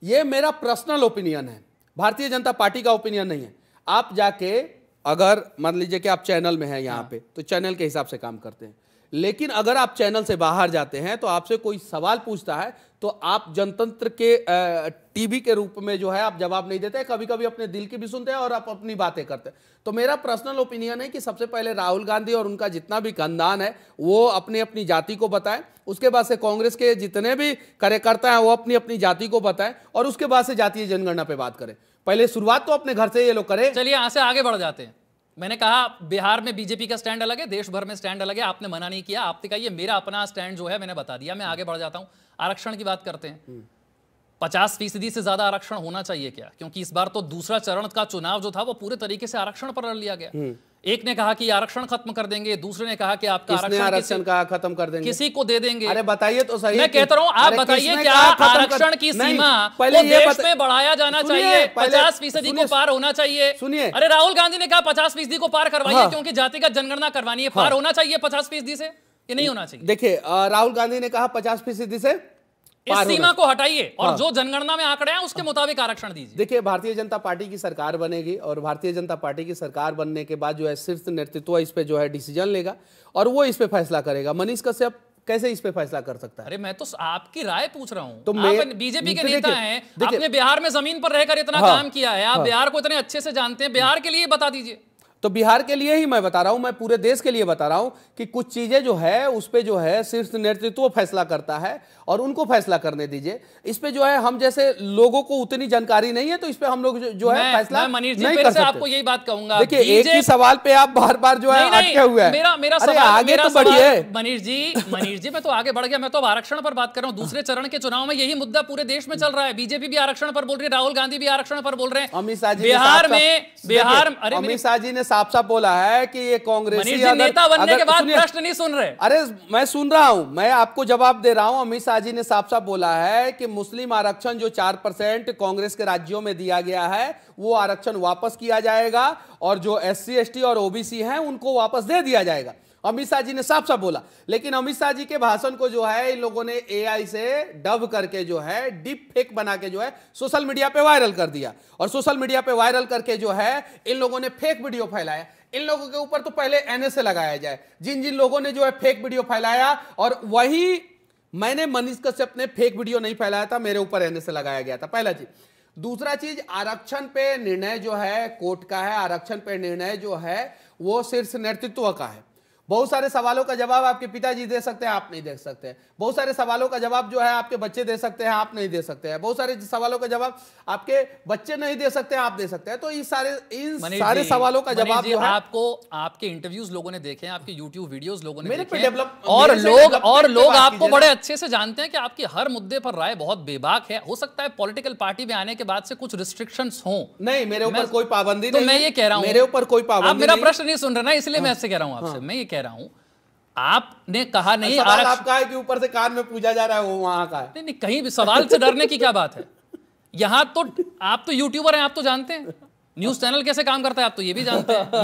B: ये मेरा पर्सनल ओपिनियन है, भारतीय जनता पार्टी का ओपिनियन नहीं है। आप जाके अगर मान लीजिए कि आप चैनल में हैं यहाँ पे, तो चैनल के हिसाब से काम करते हैं। लेकिन अगर आप चैनल से बाहर जाते हैं तो आपसे कोई सवाल पूछता है तो आप जनतंत्र के टीवी के रूप में जो है आप जवाब नहीं देते, कभी कभी अपने दिल की भी सुनते हैं और आप अपनी बातें करते हैं। तो मेरा पर्सनल ओपिनियन है कि सबसे पहले राहुल गांधी और उनका जितना भी खानदान है वो अपनी अपनी जाति को बताएं, उसके बाद से कांग्रेस के जितने भी कार्यकर्ता हैं वो अपनी अपनी जाति को बताएं और उसके बाद से जातीय जनगणना पे बात करें। पहले शुरुआत तो अपने घर से ये लोग करें।
A: चलिए यहां से आगे बढ़ जाते हैं। मैंने कहा बिहार में बीजेपी का स्टैंड अलग है, देश भर में स्टैंड अलग है। आपने मना नहीं किया, आपने कहा ये मेरा अपना स्टैंड जो है मैंने बता दिया। मैं आगे बढ़ जाता हूं, आरक्षण की बात करते हैं। 50% से ज्यादा आरक्षण होना चाहिए क्या? क्योंकि इस बार तो दूसरा चरण का चुनाव जो था वो पूरे तरीके से आरक्षण पर लड़ लिया गया। एक ने कहा कि आरक्षण खत्म कर देंगे, दूसरे ने कहा कि आपका
B: आरक्षण का खत्म कर देंगे,
A: किसी को दे देंगे।
B: अरे बताइए तो सही।
A: मैं कहता हूं आप बताइए, क्या आरक्षण की सीमा पहले देश में बढ़ाया जाना चाहिए? 50% को पार होना चाहिए।
B: सुनिए,
A: अरे राहुल गांधी ने कहा 50% को पार करवाइए, क्योंकि जातिगत जनगणना करवानी है, पार होना चाहिए 50% से। ये नहीं होना चाहिए?
B: देखिए, राहुल गांधी ने कहा 50% से
A: इस सीमा को हटाइए और जो जनगणना में आंकड़े हैं उसके मुताबिक आरक्षण दीजिए।
B: देखिए, भारतीय जनता पार्टी की सरकार बनेगी और भारतीय जनता पार्टी की सरकार बनने के बाद जो है शीर्ष नेतृत्व इस पे जो है डिसीजन लेगा और वो इस पे फैसला करेगा। मनीष कश्यप कैसे इस पे फैसला कर सकता है?
A: अरे मैं तो आपकी राय पूछ रहा हूं।
B: तो
A: आप बीजेपी के नेता हैं, आपने बिहार में जमीन पर रहकर इतना काम किया है, आप बिहार को इतने अच्छे से जानते हैं, बिहार के लिए बता दीजिए।
B: तो बिहार के लिए ही मैं बता रहा हूं, मैं पूरे देश के लिए बता रहा हूं कि कुछ चीजें जो है उस पे जो है शीर्ष नेतृत्व फैसला करता है और उनको फैसला करने दीजिए। इस पे जो है हम जैसे लोगों को उतनी जानकारी नहीं है, तो इस पे हम लोग जो है फैसला
A: मनीष जी
B: नहीं
A: फिर
B: कर
A: से
B: सकते।
A: आपको यही बात कहूंगा,
B: देखिए, एक ही सवाल पे आप बार बार जो है अटके हुए हैं।
A: मेरा
B: अरे
A: सवाल
B: आगे तो बढ़िए
A: मनीष जी मैं तो आगे बढ़ गया। मैं तो अब आरक्षण पर बात कर रहा हूँ। दूसरे चरण के चुनाव में यही मुद्दा पूरे देश में चल रहा है। बीजेपी भी आरक्षण पर बोल रही है, राहुल गांधी भी आरक्षण पर बोल रहे हैं।
B: अमित शाह जी
A: अमित
B: शाह जी ने साफ साफ बोला है कि ये कांग्रेसी
A: नेता बनने के बाद प्रश्न नहीं सुन रहे।
B: अरे मैं सुन रहा हूं, मैं आपको जवाब दे रहा हूं। अमित शाह जी ने साफ साफ बोला है कि मुस्लिम आरक्षण जो 4% कांग्रेस के राज्यों में दिया गया है वो आरक्षण वापस किया जाएगा और जो SC ST और OBC हैं उनको वापस दे दिया जाएगा। अमित शाह जी ने साफ साफ बोला। लेकिन अमित शाह जी के भाषण को जो है इन लोगों ने AI से डब करके जो है डीप फेक बना के जो है सोशल मीडिया पे वायरल कर दिया और सोशल मीडिया पे वायरल करके जो है इन लोगों ने फेक वीडियो फैलाया। इन लोगों के ऊपर तो पहले NSA लगाया जाए, जिन जिन लोगों ने जो है फेक वीडियो फैलाया। और वही मैंने मनीष कश्यप ने फेक वीडियो नहीं फैलाया था, मेरे ऊपर NSA लगाया गया था, पहला चीज। दूसरा चीज, आरक्षण पे निर्णय जो है कोर्ट का है, आरक्षण पे निर्णय जो है वो शीर्ष नेतृत्व का है। बहुत सारे सवालों का जवाब आपके पिताजी दे सकते हैं, आप नहीं दे सकते। बहुत सारे सवालों का जवाब जो है आपके बच्चे दे सकते हैं, आप नहीं दे सकते हैं। बहुत सारे सवालों का जवाब आपके बच्चे नहीं दे सकते हैं, आप दे सकते हैं। तो इन सारे सवालों का जवाब जो है
A: आपको आपके इंटरव्यूज लोगों ने देखे हैं, आपके यूट्यूब वीडियोस लोगों ने देखे
B: हैं
A: और लोग आपको बड़े अच्छे से जानते हैं कि आपकी हर मुद्दे पर राय बहुत बेबाक है। हो सकता है पॉलिटिकल पार्टी में आने के बाद से कुछ रिस्ट्रिक्शंस हों।
B: नहीं, मेरे ऊपर कोई पाबंदी नहीं।
A: तो मैं ये कह रहा हूं,
B: मेरे ऊपर कोई पाबंदी नहीं।
A: आप मेरा प्रश्न नहीं सुन रहे ना, इसलिए मैं आपसे कह रहा हूं आपसे। मैं ये कह रहा हूं, आपने कहा नहीं
B: सवाल आपका है कि ऊपर से कान में पूछा जा रहा है, वो वहां का है।
A: नहीं, कहीं भी सवाल से डरने की क्या बात है। यहां तो आप तो यूट्यूबर हैं, आप तो जानते हैं न्यूज चैनल कैसे काम करता है, आप तो ये भी जानते हैं।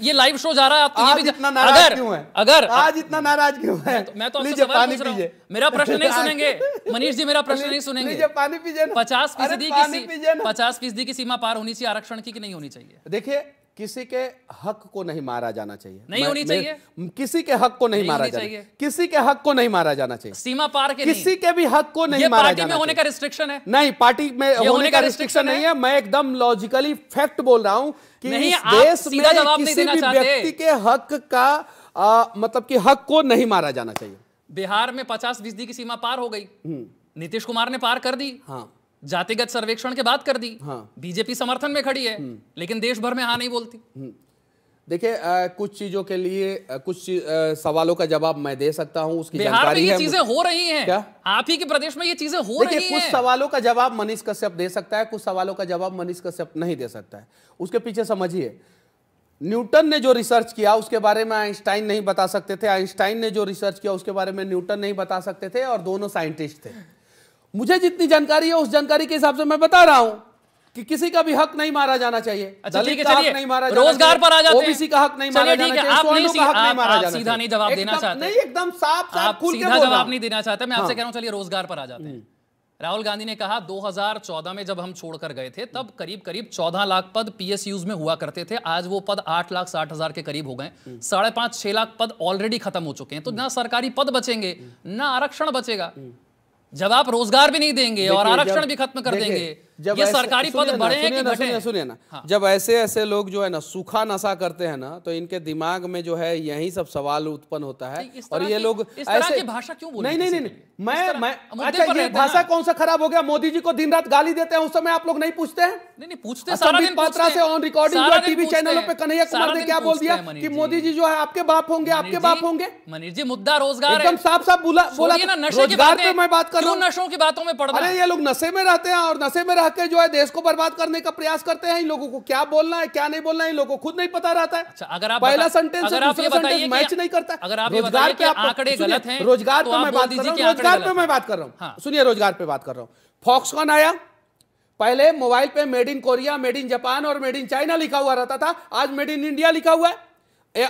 A: ये लाइव शो जा रहा है, आप तो ये भी
B: इतना नाराज क्यों है?
A: अगर
B: आज इतना नाराज क्यों है?
A: मैं तो आपसे सवाल पूछ रहा हूं, मेरा प्रश्न नहीं सुनेंगे मनीष जी, मेरा प्रश्न नहीं सुनेंगे।
B: पानी पीजिए।
A: 50% की सीमा पार होनी चाहिए आरक्षण की कि नहीं होनी चाहिए?
B: देखिए, किसी के हक को नहीं मारा जाना चाहिए।
A: नहीं होनी चाहिए।
B: किसी के हक को नहीं मारा जाना चाहिए। किसी के हक को नहीं मारा जाना चाहिए।
A: सीमा पार के
B: किसी के भी हक को नहीं मारा जाना चाहिए।
A: पार्टी में होने का रिस्ट्रिक्शन है?
B: नहीं, पार्टी में होने का रिस्ट्रिक्शन नहीं है। मैं एकदम लॉजिकली फैक्ट बोल रहा हूं कि
A: नहीं,
B: इस देश में
A: किसी भी
B: व्यक्ति के हक का मतलब कि हक को नहीं मारा जाना चाहिए।
A: बिहार में 50% की सीमा पार हो गई, नीतीश कुमार ने पार कर दी। हाँ, जातिगत सर्वेक्षण के बाद कर दी। हाँ, बीजेपी समर्थन में खड़ी है, लेकिन देश भर में हाँ नहीं बोलती।
B: देखिए, कुछ चीजों के लिए कुछ सवालों का जवाब मैं दे सकता हूं, उसकी
A: बिहार
B: जानकारी
A: में ये
B: है।
A: चीजें हो रही हैं।
B: क्या
A: आप ही के प्रदेश में ये चीजें हो रही हैं?
B: कुछ सवालों का जवाब मनीष कश्यप दे सकता है, कुछ सवालों का जवाब मनीष कश्यप नहीं दे सकता है। उसके पीछे समझिए, न्यूटन ने जो रिसर्च किया उसके बारे में आइंस्टाइन नहीं बता सकते थे, आइंस्टाइन ने जो रिसर्च किया उसके बारे में न्यूटन नहीं बता सकते थे, और दोनों साइंटिस्ट थे। मुझे जितनी जानकारी है उस जानकारी के हिसाब से मैं बता रहा हूं कि किसी का भी हक नहीं मारा जाना चाहिए।
A: अच्छा,
B: दलित का हक नहीं मारा जाना चाहिए,
A: रोजगार पर आ जाते हैं,
B: ओबीसी का हक नहीं मारा जाना चाहिए, सवर्णों का हक नहीं मारा जाना चाहिए।
A: सीधा नहीं जवाब देना चाहते,
B: नहीं, एकदम साफ साफ खुल के बोल रहा हूं।
A: सीधा जवाब नहीं देना चाहते। मैं आपसे कह रहा हूं, चलिए रोजगार पर आ जाते हैं। राहुल गांधी ने कहा 2014 में जब हम छोड़कर गए थे तब करीब करीब 14 लाख पद PSUs में हुआ करते थे, आज वो पद 8,60,000 के करीब हो गए। 5.5-6 लाख पद ऑलरेडी खत्म हो चुके हैं। तो ना सरकारी पद बचेंगे ना आरक्षण बचेगा। जब आप रोजगार भी नहीं देंगे और आरक्षण भी खत्म कर देंगे, जब ये सरकारी पद बढ़े हैं कि घटे?
B: सुनिए ना, जब ऐसे ऐसे लोग जो है ना सूखा नशा करते हैं ना, तो इनके दिमाग में जो है यही सब सवाल उत्पन्न होता है। और ये लोग
A: इस तरह की भाषा क्यों बोल रहे हैं?
B: नहीं, मैं अच्छा, ये भाषा कौन सा खराब हो गया? मोदी जी को दिन रात गाली देते हैं, उस समय आप लोग नहीं पूछते हैं?
A: नहीं, पूछते सारा दिन
B: पात्रा से ऑन रिकॉर्डिंग टीवी चैनलों पे कन्हैया कुमार ने क्या बोल दिया कि मोदी जी जो है आपके बाप होंगे, आपके बाप होंगे।
A: मनीष जी, मुद्दा रोजगार
B: एकदम साफ साफ बोला। रोजगार पे मैं बात कर रहा हूँ,
A: नशों की बातों में पड़ना।
B: अरे ये लोग नशे में रहते हैं और नशे में रह के जो है देश को बर्बाद करने का प्रयास करते हैं। इन लोगों को क्या बोलना है क्या नहीं बोलना है इन लोगों को खुद नहीं पता रहता है।
A: अच्छा, अगर आप
B: पहला सेंटेंस दूसरा सेंटेंस मैच नहीं करता।
A: अगर आप रोजगार पे आंकड़े गलत हैं,
B: रोजगार पे मैं बात कर रहा हूं, रोजगार पे मैं बात कर रहा हूं। सुनिए, रोजगार पे बात कर रहा हूं। फॉक्सकॉन आया, पहले मोबाइल पे made in Korea, made in Japan और मेड इन चाइना लिखा हुआ रहता था, आज मेड इन इंडिया लिखा हुआ है।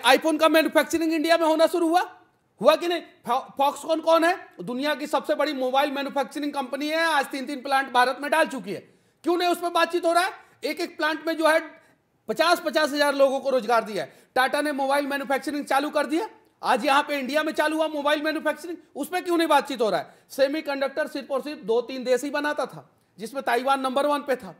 B: आईफोन का मैन्युफैक्चरिंग इंडिया में होना शुरू हुआ। हुआ कि नहीं? फॉक्सकॉन कौन है? दुनिया की सबसे बड़ी मोबाइल मैन्युफैक्चरिंग कंपनी है, आज 3-3 प्लांट भारत में डाल चुकी है। क्यों नहीं उस पर बातचीत हो रहा है? एक एक प्लांट में जो है 50-50 हजार लोगों को रोजगार दिया है। टाटा ने मोबाइल मैन्युफैक्चरिंग चालू कर दिया, आज यहां पे इंडिया में चालू हुआ मोबाइल मैन्युफैक्चरिंग, उस पर क्यों नहीं बातचीत हो रहा है? सेमीकंडक्टर सिर्फ और सिर्फ 2-3 देश ही बनाता था, जिसमें ताइवान नंबर 1 पे था।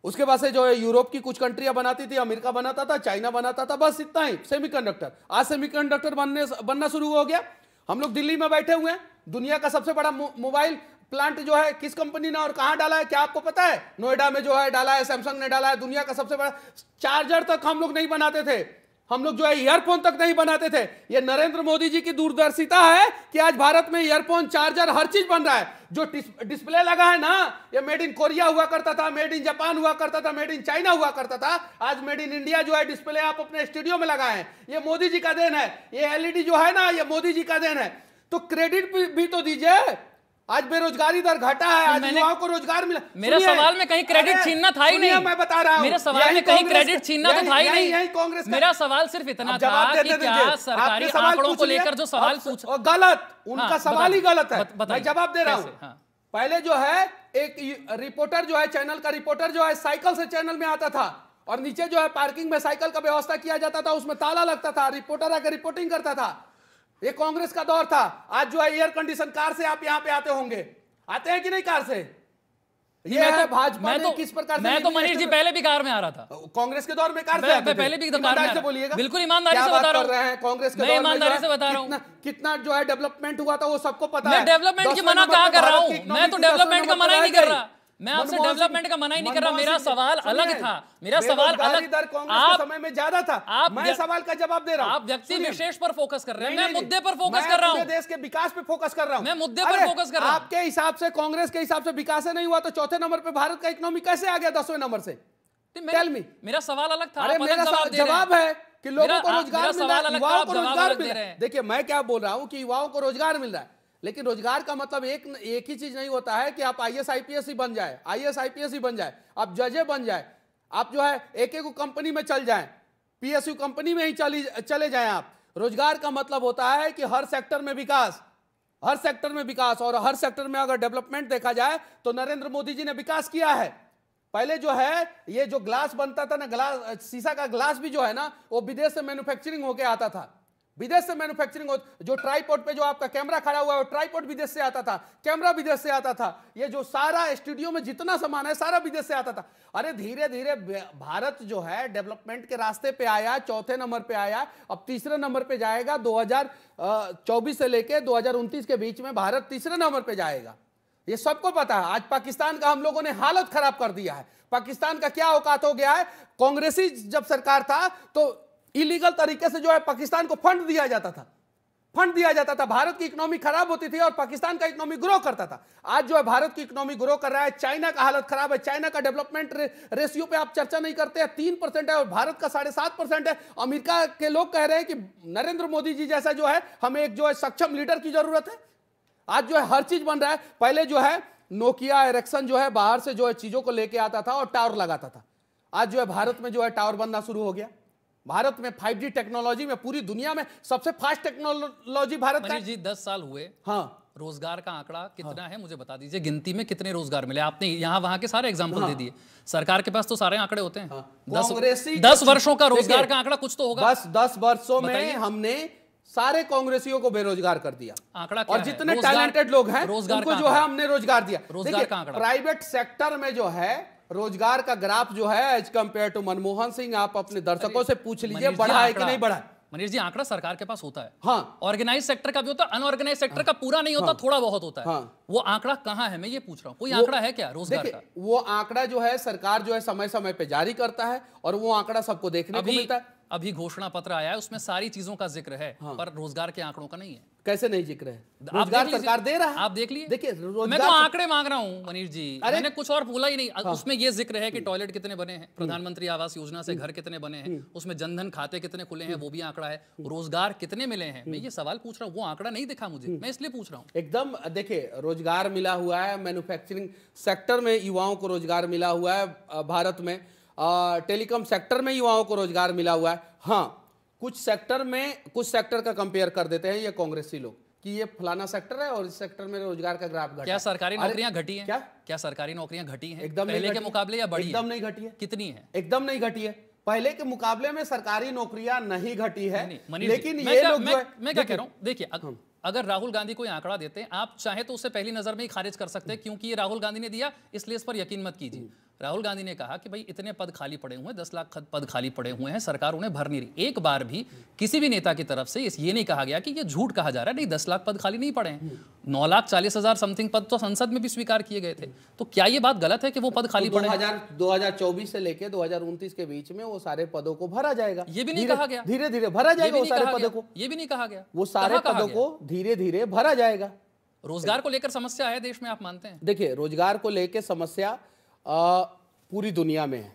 B: उसके बाद से जो है यूरोप की कुछ कंट्रियां बनाती थी, अमेरिका बनाता था, चाइना बनाता था, बस इतना ही सेमीकंडक्टर। आज सेमीकंडक्टर बनना शुरू हो गया। हम लोग दिल्ली में बैठे हुए हैं, दुनिया का सबसे बड़ा मोबाइल प्लांट जो है किस कंपनी ने और कहां डाला है क्या आपको पता है? नोएडा में जो है डाला है, सैमसंग ने डाला है। दुनिया का सबसे बड़ा चार्जर तक हम लोग नहीं बनाते थे, हम लोग जो है ईयरफोन तक नहीं बनाते थे। ये नरेंद्र मोदी जी की दूरदर्शिता है कि आज भारत में ईयरफोन, चार्जर, हर चीज बन रहा है। जो डिस्प्ले लगा है ना, ये मेड इन कोरिया हुआ करता था, मेड इन जापान हुआ करता था, मेड इन चाइना हुआ करता था। आज मेड इन इंडिया जो है डिस्प्ले आप अपने स्टूडियो में लगाए हैं, ये मोदी जी का देन है। ये एलईडी जो है ना, ये मोदी जी का देन है। तो क्रेडिट भी तो दीजिए। आज बेरोजगारी दर घटा है, आज युवाओं को रोजगार मिला।
A: मेरा सवाल में कहीं क्रेडिट छीनना था ही नहीं,
B: मैं बता रहा हूं।
A: मेरे सवाल में कहीं क्रेडिट छीनना तो था ही नहीं।
B: यही कांग्रेस,
A: मेरा सवाल सिर्फ इतना था कि क्या सरकारी आंकड़ों को लेकर जो सवाल पूछा
B: गलत, उनका सवाल ही गलत है। मैं जवाब दे रहा हूं। पहले जो है एक रिपोर्टर जो है, चैनल का रिपोर्टर जो है साइकिल से चैनल में आता था और नीचे जो है पार्किंग में साइकिल का व्यवस्था किया जाता था, उसमें ताला लगता था, रिपोर्टर आकर रिपोर्टिंग करता था। ये कांग्रेस का दौर था। आज जो है एयर कंडीशन कार से आप यहां पे आते होंगे, आते हैं कि नहीं कार से? ये है भाजपा ने किस प्रकार से।
A: मैं तो मनीष जी पहले भी कार में आ रहा था,
B: कांग्रेस के दौर में कार से आते थे।
A: पहले भी कार से
B: बोलिएगा,
A: बिल्कुल ईमानदारी से बता रहा हूं।
B: कांग्रेस के दौर में
A: ईमानदारी से बता रहा हूं
B: कितना जो है डेवलपमेंट हुआ था वो सबको पता है।
A: मैं डेवलपमेंट की मना कहां कर रहा हूं? मैं तो डेवलपमेंट का मना ही नहीं कर रहा, मैं आपसे डेवलपमेंट का मना ही नहीं कर रहा। मेरा सवाल अलग था, मेरा सवाल अलग।
B: कांग्रेस के समय में ज्यादा था। मैं सवाल का जवाब दे रहा हूं।
A: आप व्यक्ति विशेष पर फोकस कर रहे हैं, मैं मुद्दे पर फोकस कर रहा हूं।
B: देश के विकास पे फोकस कर रहा हूं,
A: मैं मुद्दे पर फोकस कर रहा हूं।
B: आपके हिसाब से, कांग्रेस के हिसाब से विकास नहीं हुआ तो चौथे नंबर पे भारत का इकोनॉमी कैसे आ गया 10वें नंबर से?
A: मेरा सवाल अलग था।
B: अरे मेरा जवाब है कि लोगों को रोजगार मिल रहा है, युवाओं को रोजगार मिल रहा है। देखिए मैं क्या बोल रहा हूं कि युवाओं को रोजगार मिल रहा है, लेकिन रोजगार का मतलब एक ही चीज नहीं होता है कि आप आईएएस आईपीएस ही बन जाए, आईएएस आईपीएस ही बन जाए, आप जजे बन जाए, आप जो है एक कंपनी में चल जाएं, पीएसयू कंपनी में ही चले जाएं आप। रोजगार का मतलब होता है कि हर सेक्टर में विकास, हर सेक्टर में विकास। और हर सेक्टर में अगर डेवलपमेंट देखा जाए तो नरेंद्र मोदी जी ने विकास किया है। पहले जो है ये जो ग्लास बनता था ना, ग्लास, शीशा का ग्लास भी जो है ना, वो विदेश से मैन्युफैक्चरिंग होके आता था, विदेश से मैन्युफैक्चरिंग हो। जो ट्राइपॉड पे जो आपका कैमरा खड़ा हुआ है वो ट्राइपॉड विदेश से आता था, कैमरा विदेश से आता था, ये जो सारा स्टूडियो में जितना सामान है सारा विदेश से आता था। अरे धीरे धीरे भारत जो है डेवलपमेंट के रास्ते पे आया, चौथे नंबर पे आया, अब तीसरे नंबर पे जाएगा। 2024 से लेके 2029 के बीच में भारत तीसरे नंबर पे जाएगा, ये सबको पता है। आज पाकिस्तान का हम लोगों ने हालत खराब कर दिया है। पाकिस्तान का क्या औकात हो गया है? कांग्रेसी जब सरकार था तो इलीगल तरीके से जो है पाकिस्तान को फंड दिया जाता था, फंड दिया जाता था। भारत की इकोनॉमी खराब होती थी और पाकिस्तान का इकोनॉमी ग्रो करता था। आज जो है भारत की इकोनॉमी ग्रो कर रहा है। चाइना का हालत खराब है, चाइना का डेवलपमेंट रेशियो पे आप चर्चा नहीं करते हैं, 3% है और भारत का 7.5% है। अमेरिका के लोग कह रहे हैं कि नरेंद्र मोदी जी जैसा जो है हमें एक जो है सक्षम लीडर की जरूरत है। आज जो है हर चीज बन रहा है। पहले जो है नोकिया, एरिक्सन जो है बाहर से जो है चीजों को लेके आता था और टावर लगाता था। आज जो है भारत में जो है टावर बनना शुरू हो गया। भारत में 5G टेक्नोलॉजी में पूरी दुनिया में सबसे फास्ट टेक्नोलॉजी भारत का।
A: जी 10 साल हुए,
B: हाँ,
A: रोजगार का आंकड़ा कितना है मुझे बता दीजिए, गिनती में कितने रोजगार मिले? आपने यहाँ वहां के सारे एग्जांपल दे दिए। सरकार के पास तो सारे आंकड़े होते हैं। 10 वर्षों का रोजगार का आंकड़ा कुछ तो होगा।
B: बस 10 वर्षों में हमने सारे कांग्रेसियों को बेरोजगार कर दिया।
A: आंकड़ा
B: और जितने टैलेंटेड लोग हैं उनको जो है हमने रोजगार दिया।
A: रोजगार का आंकड़ा,
B: प्राइवेट सेक्टर में जो है रोजगार का ग्राफ जो है as compare to Manmohan Singh, आप अपने दर्शकों से पूछ लीजिए बढ़ा है कि नहीं बढ़ा।
A: मनीष जी आंकड़ा सरकार के पास होता है,
B: हाँ,
A: ऑर्गेनाइज सेक्टर का भी होता है, अनऑर्गेनाइज सेक्टर का पूरा नहीं होता, थोड़ा बहुत होता है। वो आंकड़ा कहां है मैं ये पूछ रहा हूं। कोई आंकड़ा है क्या रोजगार का?
B: वो आंकड़ा जो है सरकार जो है समय समय पे जारी करता है और वो आंकड़ा सबको देखने को मिलता है।
A: अभी घोषणा पत्र आया है, उसमें सारी चीजों का जिक्र है, पर रोजगार के आंकड़ों का नहीं है।
B: कैसे नहीं जिक्र है? रोजगार सरकार दे रहा है,
A: आप देख लीजिए।
B: देखिए
A: मैं तो आंकड़े मांग रहा हूं मनीष जी, मैंने कुछ और बोला ही नहीं। उसमें ये जिक्र है कि टॉयलेट कितने बने हैं, प्रधानमंत्री आवास योजना से घर कितने बने हैं, उसमें जनधन खाते कितने खुले हैं, वो भी आंकड़ा है। रोजगार कितने मिले हैं, मैं ये सवाल पूछ रहा हूँ। वो आंकड़ा नहीं दिखा मुझे, मैं इसलिए पूछ रहा हूँ।
B: एकदम देखिए, रोजगार मिला हुआ है, मैन्युफैक्चरिंग सेक्टर में युवाओं को रोजगार मिला हुआ है भारत में, टेलीकॉम सेक्टर में युवाओं को रोजगार मिला हुआ है। हाँ, कुछ सेक्टर का कंपेयर कर देते हैं ये कांग्रेसी लोग कि ये फलाना सेक्टर है और इस सेक्टर में रोजगार का ग्राफ घटा।
A: क्या सरकारी नौकरियां घटी हैं?
B: क्या
A: सरकारी नौकरियां घटी हैं
B: एकदम
A: पहले के मुकाबले या बढ़ी?
B: एकदम नहीं घटी है।
A: कितनी है?
B: एकदम नहीं घटी है। पहले के मुकाबले में सरकारी नौकरियां नहीं घटी है।
A: मनीष
B: लेकिन
A: जी,
B: ये लोग जो है,
A: मैं क्या कह रहा हूं, देखिए अगर राहुल गांधी कोई आंकड़ा देते हैं, आप चाहे तो उसे पहली नजर में ही खारिज कर सकते हैं क्योंकि ये राहुल गांधी ने दिया इसलिए इस पर यकीन मत कीजिए। राहुल गांधी ने कहा कि भाई इतने पद खाली पड़े हुए हैं, 10 लाख पद खाली पड़े हुए हैं, सरकार उन्हें भर नहीं रही। एक बार भी किसी भी नेता की तरफ से ये नहीं कहा गया कि ये झूठ कहा जा रहा है, नहीं 10 लाख पद खाली नहीं पड़े हैं, 9,40,000 समथिंग पद तो संसद में भी स्वीकार किए गए थे। तो क्या ये बात गलत है कि वो पद खाली पड़े?
B: 2024 से लेके 2029 के बीच में वो सारे पदों को भरा जाएगा।
A: ये भी नहीं कहा गया,
B: धीरे धीरे भरा जाएगा वो सारे पदों को।
A: ये भी नहीं कहा गया,
B: वो सारे पदों को धीरे धीरे भरा जाएगा।
A: रोजगार को लेकर समस्या है देश में, आप मानते हैं?
B: देखिए, रोजगार को लेकर समस्या पूरी दुनिया में है,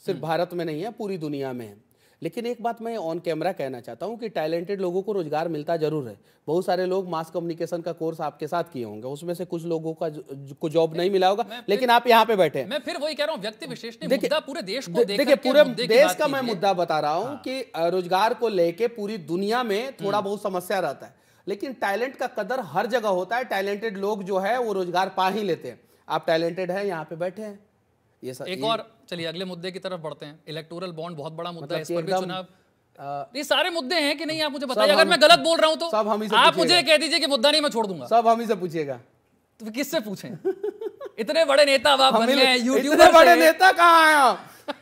B: सिर्फ भारत में नहीं है, पूरी दुनिया में है। लेकिन एक बात मैं ऑन कैमरा कहना चाहता हूं कि टैलेंटेड लोगों को रोजगार मिलता जरूर है। बहुत सारे लोग मास कम्युनिकेशन का कोर्स आपके साथ किए होंगे, उसमें से कुछ लोगों को जॉब नहीं मिला होगा, लेकिन आप यहाँ पे बैठे हैं।
A: मैं फिर वही कह रहा हूँ, व्यक्ति विशेष ने मुद्दा पूरे देश को
B: देखिए, पूरे देश का मैं मुद्दा बता रहा हूँ कि रोजगार को लेके पूरी दुनिया में थोड़ा बहुत समस्या रहता है, लेकिन टैलेंट का कदर हर जगह होता है। टैलेंटेड लोग जो है वो रोजगार पा ही लेते हैं। आप टैलेंटेड हैं, यहाँ पे बैठे हैं।
A: और चलिए अगले मुद्दे की तरफ बढ़ते हैं। इलेक्टोरल बॉन्ड बहुत बड़ा मुद्दा है, इस पर भी चुनाव, ये सारे मुद्दे हैं कि नहीं? आप मुझे बताइए, अगर मैं गलत बोल रहा हूं तो
B: सब हम ही से
A: आप मुझे कह दीजिए कि मुद्दा नहीं, मैं छोड़ दूंगा।
B: सब हम ही से पूछिएगा।
A: तो किससे पूछें? इतने बड़े नेता आप बन गए, यूट्यूबर।
B: इतने बड़े नेता कहाँ हैं?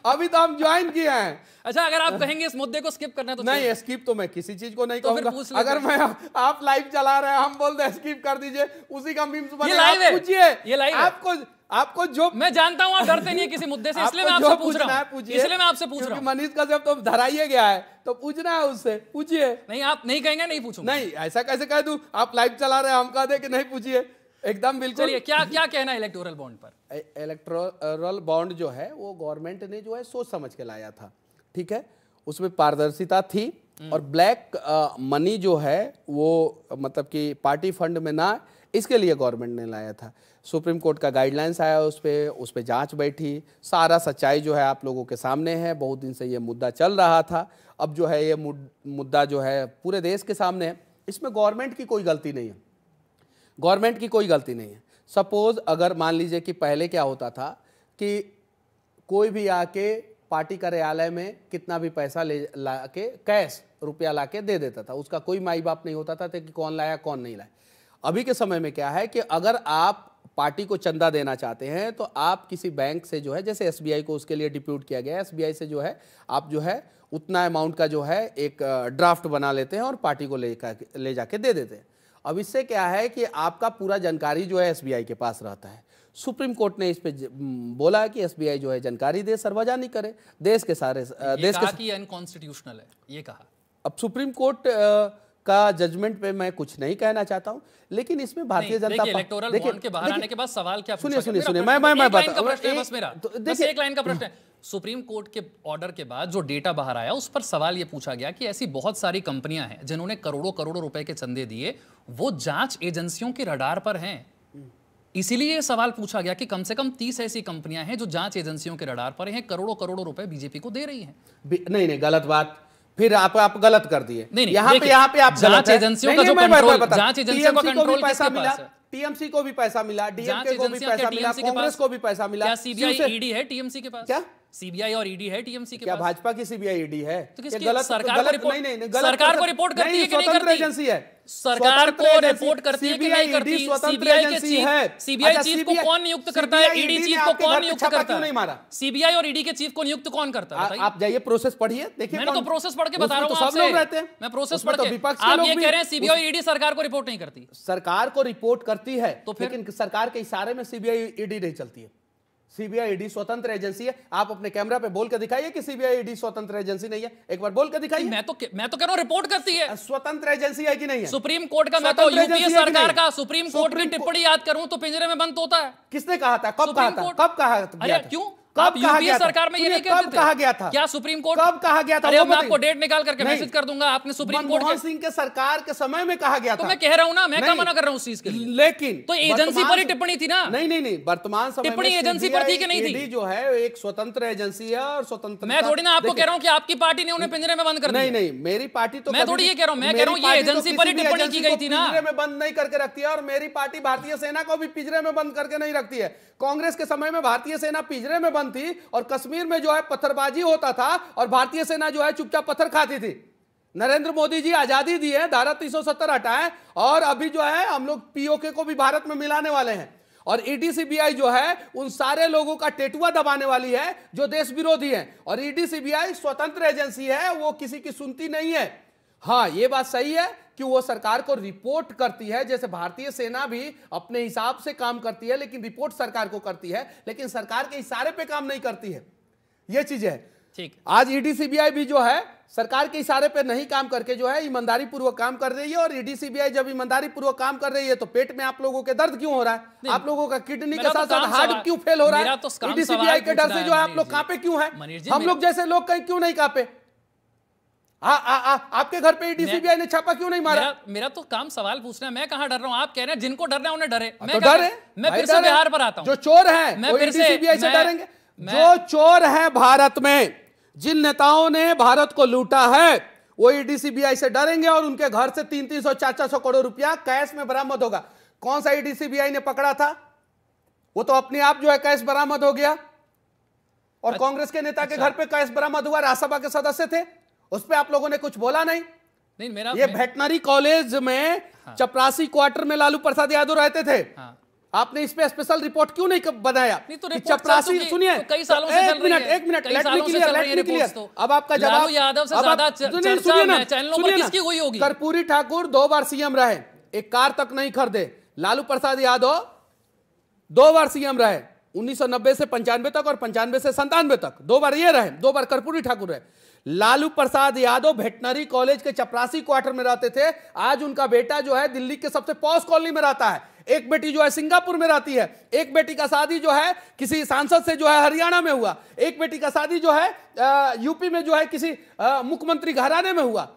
B: अभी तो हम ज्वाइन किए हैं।
A: अच्छा, अगर आप कहेंगे इस मुद्दे को स्किप करना तो
B: नहीं, स्किप तो मैं किसी चीज को नहीं कहूंगा। अगर मैं आप लाइव चला रहे हैं, हम बोल दे स्किप कर दीजिए, उसी का मीम्स बनेगा। आप पूछिए,
A: ये लाइव है।
B: आपको जो
A: मैं जानता हूं आप डरते नहीं है किसी मुद्दे से, इसलिए मैं आपसे पूछ रहा हूं। इसलिए मैं आपसे पूछ रहा हूं।
B: मनीष का जब तो धराइए गया है तो पूछना है उससे, पूछिए।
A: नहीं, आप नहीं कहेंगे, नहीं पूछूंगा।
B: नहीं, ऐसा कैसे कह दूं? आप लाइव चला रहे हैं, हम कह दे कि नहीं पूछिए, एकदम बिल्कुल।
A: चलिए, क्या कहना है इलेक्टोरल बॉन्ड पर?
B: इलेक्टोरल बॉन्ड जो है वो गवर्नमेंट ने जो है सोच समझ के लाया था, ठीक है। उसमें पारदर्शिता थी और ब्लैक मनी जो है वो मतलब कि पार्टी फंड में ना, इसके लिए गवर्नमेंट ने लाया था। सुप्रीम कोर्ट का गाइडलाइंस आया, उस पर जांच बैठी, सारा सच्चाई जो है आप लोगों के सामने है। बहुत दिन से ये मुद्दा चल रहा था, अब जो है ये मुद्दा जो है पूरे देश के सामने है। इसमें गवर्नमेंट की कोई गलती नहीं है, गवर्नमेंट की कोई गलती नहीं है। सपोज अगर मान लीजिए कि पहले क्या होता था कि कोई भी आके पार्टी कार्यालय में कितना भी पैसा ले ला के, कैश रुपया ला के दे देता था, उसका कोई माई बाप नहीं होता था कि कौन लाया कौन नहीं लाया। अभी के समय में क्या है कि अगर आप पार्टी को चंदा देना चाहते हैं तो आप किसी बैंक से जो है, जैसे एसबीआई को उसके लिए डिप्यूट किया गया है, एसबीआई से जो है आप जो है उतना अमाउंट का जो है एक ड्राफ्ट बना लेते हैं और पार्टी को ले जाके दे देते हैं। अब इससे क्या है कि आपका पूरा जानकारी जो है एसबीआई के पास रहता है। सुप्रीम कोर्ट ने इस पे बोला कि एसबीआई जो है जानकारी दे, सार्वजनिक करे, देश के सारे देश के
A: अनकॉन्स्टिट्यूशनल है ये कहा।
B: अब सुप्रीम कोर्ट का जजमेंट पे मैं कुछ नहीं कहना चाहता हूं, लेकिन इसमें भारतीय जनता
A: इलेक्टोरल बॉन्ड के बाहर आने के बाद सवाल क्या?
B: सुनिए मैं
A: बता बस एक लाइन का प्रश्न है। सुप्रीम कोर्ट के ऑर्डर के बाद जो डेटा बाहर आया उस पर सवाल यह पूछा गया कि ऐसी बहुत सारी कंपनियां हैं जिन्होंने करोड़ों करोड़ों रुपए के चंदे दिए, वो जांच एजेंसियों के रडार पर हैं। इसीलिए यह सवाल पूछा गया कि कम से कम 30 ऐसी कंपनियां हैं जो जांच एजेंसियों के रडार पर हैं, करोड़ों करोड़ों रुपए बीजेपी को दे रही हैं।
B: नहीं, गलत बात, फिर आप गलत कर दिए।
A: नहीं,
B: यहाँ पे आप
A: जांच एजेंसियों का जो कंट्रोल, जांच एजेंसियों का कंट्रोल
B: पैसा मिला, टीएमसी को भी पैसा मिला, डीएमके को भी पैसा मिला, कांग्रेस को भी पैसा मिला।
A: क्या सीबीआई ईडी है टीएमसी के पास?
B: क्या
A: सीबीआई और ईडी है टीएमसी के पास?
B: क्या भाजपा की सीबीआई ईडी है?
A: तो सरकार को रिपोर्ट करती है कि नहीं करती?
B: एजेंसी है,
A: सरकार को रिपोर्ट करती है कि नहीं करती? सीबीआई के चीफ, सीबीआई चीफ को कौन नियुक्त करता है? ईडी चीफ को कौन नियुक्त करता है? सीबीआई और ईडी के चीफ को नियुक्त कौन करता है?
B: आप जाइए प्रोसेस पढ़िए, देखिए।
A: मैंने तो प्रोसेस पढ़ के बता रहा हूं आपसे, मैं प्रोसेस पढ़ के। आप ये कह रहे हैं सीबीआई ईडी सरकार को रिपोर्ट नहीं करती?
B: सरकार को रिपोर्ट करती है, तो लेकिन सरकार के इशारे में सीबीआई ईडी नहीं चलती है। सीबीआई ईडी स्वतंत्र एजेंसी है। आप अपने कैमरा पे बोल के दिखाइए कि सीबीआई ईडी स्वतंत्र एजेंसी नहीं है, एक बार बोल के दिखाइए।
A: मैं तो कह रहा हूं रिपोर्ट करती है।
B: स्वतंत्र एजेंसी है कि नहीं है?
A: सुप्रीम कोर्ट का, मैं तो यूपीए सरकार का सुप्रीम कोर्ट की टिप्पणी याद करूं तो पिंजरे में बंद होता है।
B: किसने कहा था? कब कहा था? कब कहा?
A: अरे क्यों आप यूपीए सरकार में ये नहीं कहते थे?
B: कहा गया था?
A: क्या सुप्रीम कोर्ट
B: कब कहा गया था?
A: अरे मैं आपको डेट निकाल करके मैसेज कर दूंगा। आपने सुप्रीम कोर्ट
B: मनमोहन सिंह के सरकार के समय में कहा गया था।
A: तो मैं कह रहा हूं ना, मैं क्या मना कर रहा हूं उस चीज के लिए।
B: लेकिन
A: तो एजेंसी पर ही टिप्पणी थी ना?
B: नहीं, वर्तमान समय
A: टिप्पणी एजेंसी पर थी कि नहीं थी?
B: जो है एक स्वतंत्र एजेंसी है और स्वतंत्र,
A: मैं थोड़ी ना आपको कह रहा हूं कि आपकी पार्टी ने उन्हें पिंजरे में बंद कर दिया।
B: नहीं, मेरी पार्टी तो,
A: मैं थोड़ी ये कह रहा हूं, मैं कह रहा हूं ये एजेंसी पर ही टिप्पणी की गई थी ना।
B: पिंजरे में बंद नहीं करके रखती है, और मेरी पार्टी भारतीय सेना को भी पिंजरे में बंद करके नहीं रखती है। कांग्रेस के समय में भारतीय सेना पिंजरे में बंद थी और कश्मीर में जो है पत्थरबाजी होता था और भारतीय सेना जो है चुपचाप पत्थर खाती थी। नरेंद्र मोदी जी आजादी दी है, धारा 370 हटाए, और अभी जो है हम लोग पीओके को भी भारत में मिलाने वाले हैं। और ईडी सीबीआई जो है उन सारे लोगों का टेटुआ दबाने वाली है जो देश विरोधी हैं। और ईडी सीबीआई स्वतंत्र एजेंसी है, वो किसी की सुनती नहीं है। हाँ, ये बात सही है कि वो सरकार को रिपोर्ट करती है, जैसे भारतीय सेना भी अपने हिसाब से काम करती है, लेकिन रिपोर्ट सरकार को करती है, लेकिन सरकार के इशारे पे काम नहीं करती है। ये चीज है।
A: ठीक,
B: आज ईडी सीबीआई भी जो है सरकार के इशारे पे नहीं काम करके जो है ईमानदारी पूर्वक काम कर रही है। और ईडी सीबीआई जब ईमानदारी पूर्वक काम कर रही है तो पेट में आप लोगों के दर्द क्यों हो रहा है? आप लोगों का किडनी के साथ साथ हार्ट क्यों फेल हो रहा है? ईडी सीबीआई के डर से जो है आप लोग कांपे क्यों है? हम लोग जैसे लोग कहीं क्यों नहीं कांपे? आपके घर पे ईडी सीबीआई ने छापा क्यों नहीं मारा?
A: मेरा तो काम सवाल पूछना है, मैं कहां डर रहा हूं? आप कह रहे हैं जिनको डरना है उन्हें डरे।
B: मैं डर है,
A: मैं फिर से बिहार पर आता हूं।
B: जो चोर है वो ईडी सीबीआई से डरेंगे? जो चोर है भारत में, जिन नेताओं ने भारत को लूटा है, वो ईडी सीबीआई से डरेंगे और उनके घर से 300-300, 400 करोड़ रुपया कैश में बरामद होगा। कौन सा ईडी सीबीआई ने पकड़ा था? वो तो अपने आप जो है कैश बरामद हो गया। और कांग्रेस के नेता के घर पे कैश बरामद हुआ, राज्यसभा के सदस्य थे, उस पर आप लोगों ने कुछ बोला नहीं। ये वेटनरी कॉलेज में चपरासी क्वार्टर में लालू प्रसाद यादव रहते थे। आपने इस पे स्पेशल रिपोर्ट क्यों नहीं बनाया?
A: तो
B: चपरासी, सुनिए,
A: कई सालों से
B: एक मिनट, लेट मी क्लियर। अब आपका जवाब,
A: यादव से ज्यादा चर्चा में चैनलों पर किसकी हुई होगी?
B: कर्पूरी ठाकुर 2 बार सीएम रहे, एक कार तक नहीं खरीदे। लालू प्रसाद यादव 2 बार सीएम रहे, 1990 से 95 तक और 95 से 97 तक, 2 बार ये रहे, 2 बार कर्पूरी ठाकुर रहे। लालू प्रसाद यादव वेटनरी कॉलेज के चपरासी क्वार्टर में रहते थे। आज उनका बेटा जो है दिल्ली के सबसे पॉश कॉलोनी में रहता है, एक बेटी जो है सिंगापुर में रहती है, एक बेटी का शादी जो है किसी सांसद से जो है हरियाणा में हुआ, एक बेटी का शादी जो है यूपी में जो है किसी मुख्यमंत्री घराने में हुआ।